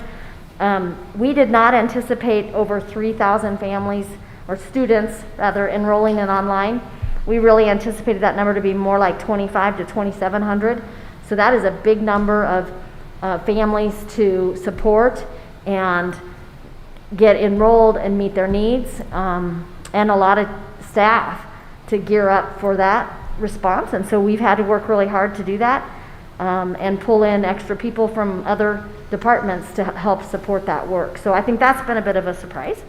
We did not anticipate over 3,000 families or students rather enrolling in online. We really anticipated that number to be more like 2,500 to 2,700. So that is a big number of families to support and get enrolled and meet their needs, and a lot of staff to gear up for that response. And so we've had to work really hard to do that, and pull in extra people from other departments to help support that work. So I think that's been a bit of a surprise.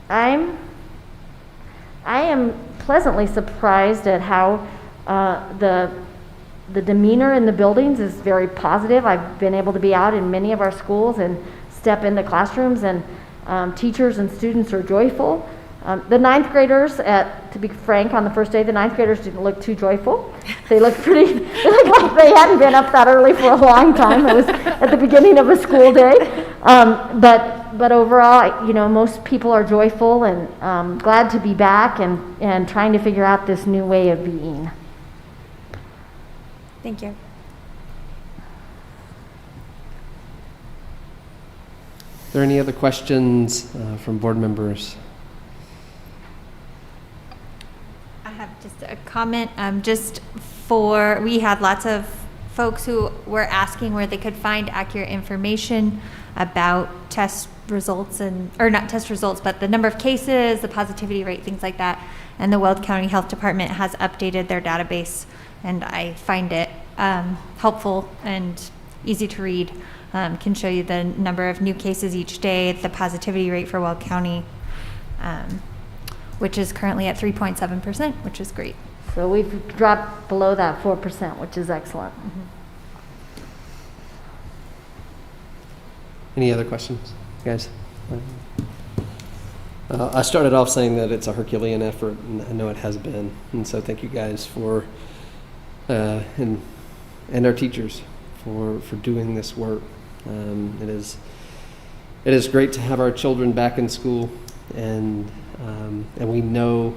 I am pleasantly surprised at how the demeanor in the buildings is very positive. I've been able to be out in many of our schools and step into classrooms, and teachers and students are joyful. The ninth graders, to be frank, on the first day, the ninth graders didn't look too joyful. They looked they looked like they hadn't been up that early for a long time. It was at the beginning of a school day. But overall, most people are joyful and glad to be back and trying to figure out this new way of being. Thank you. Are there any other questions from board members? I have just a comment. We had lots of folks who were asking where they could find accurate information about test results or not test results, but the number of cases, the positivity rate, things like that. And the Weld County Health Department has updated their database, and I find it helpful and easy to read. Can show you the number of new cases each day, the positivity rate for Weld County, which is currently at 3.7%, which is great. So we've dropped below that 4%, which is excellent. Mm-hmm. Any other questions, guys? I started off saying that it's a Herculean effort, and I know it has been. And so thank you guys for, and our teachers for doing this work. It is great to have our children back in school, and we know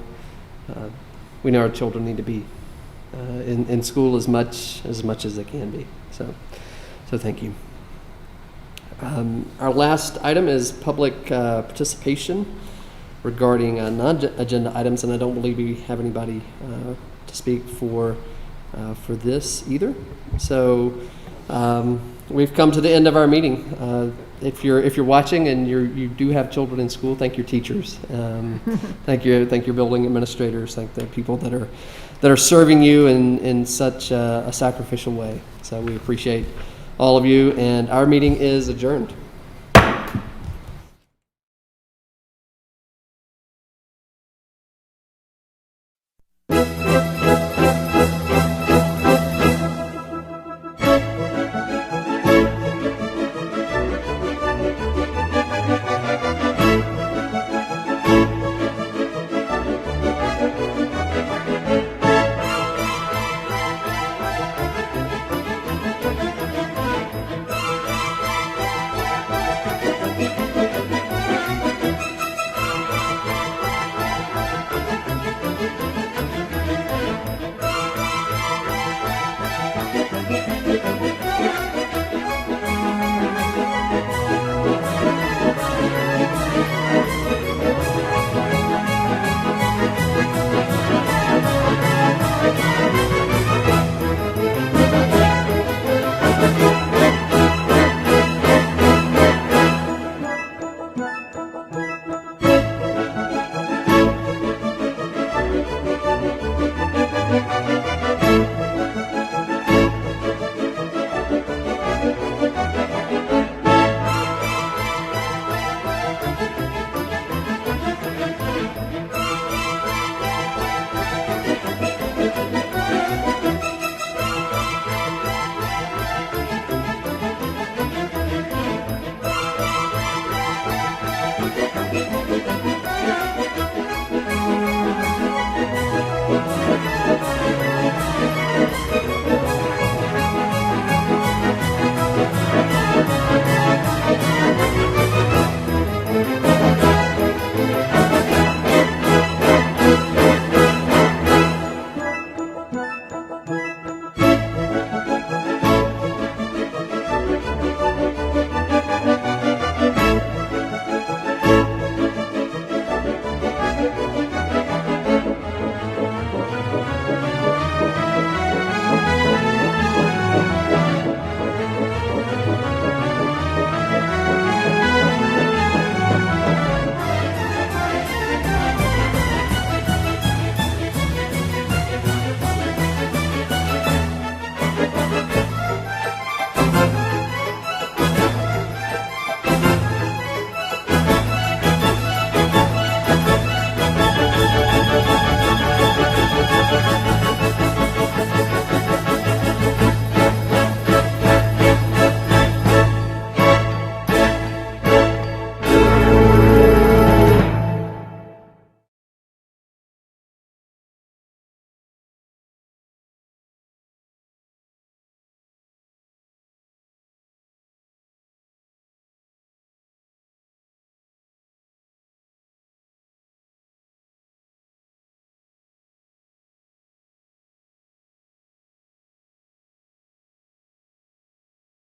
our children need to be in school as much as they can be. So thank you. Our last item is public participation regarding non-agenda items, and I don't believe we have anybody to speak for this either. So we've come to the end of our meeting. If you're watching and you do have children in school, thank your teachers. Thank your building administrators. Thank the people that are serving you in such a sacrificial way. So we appreciate all of you, and our meeting is adjourned.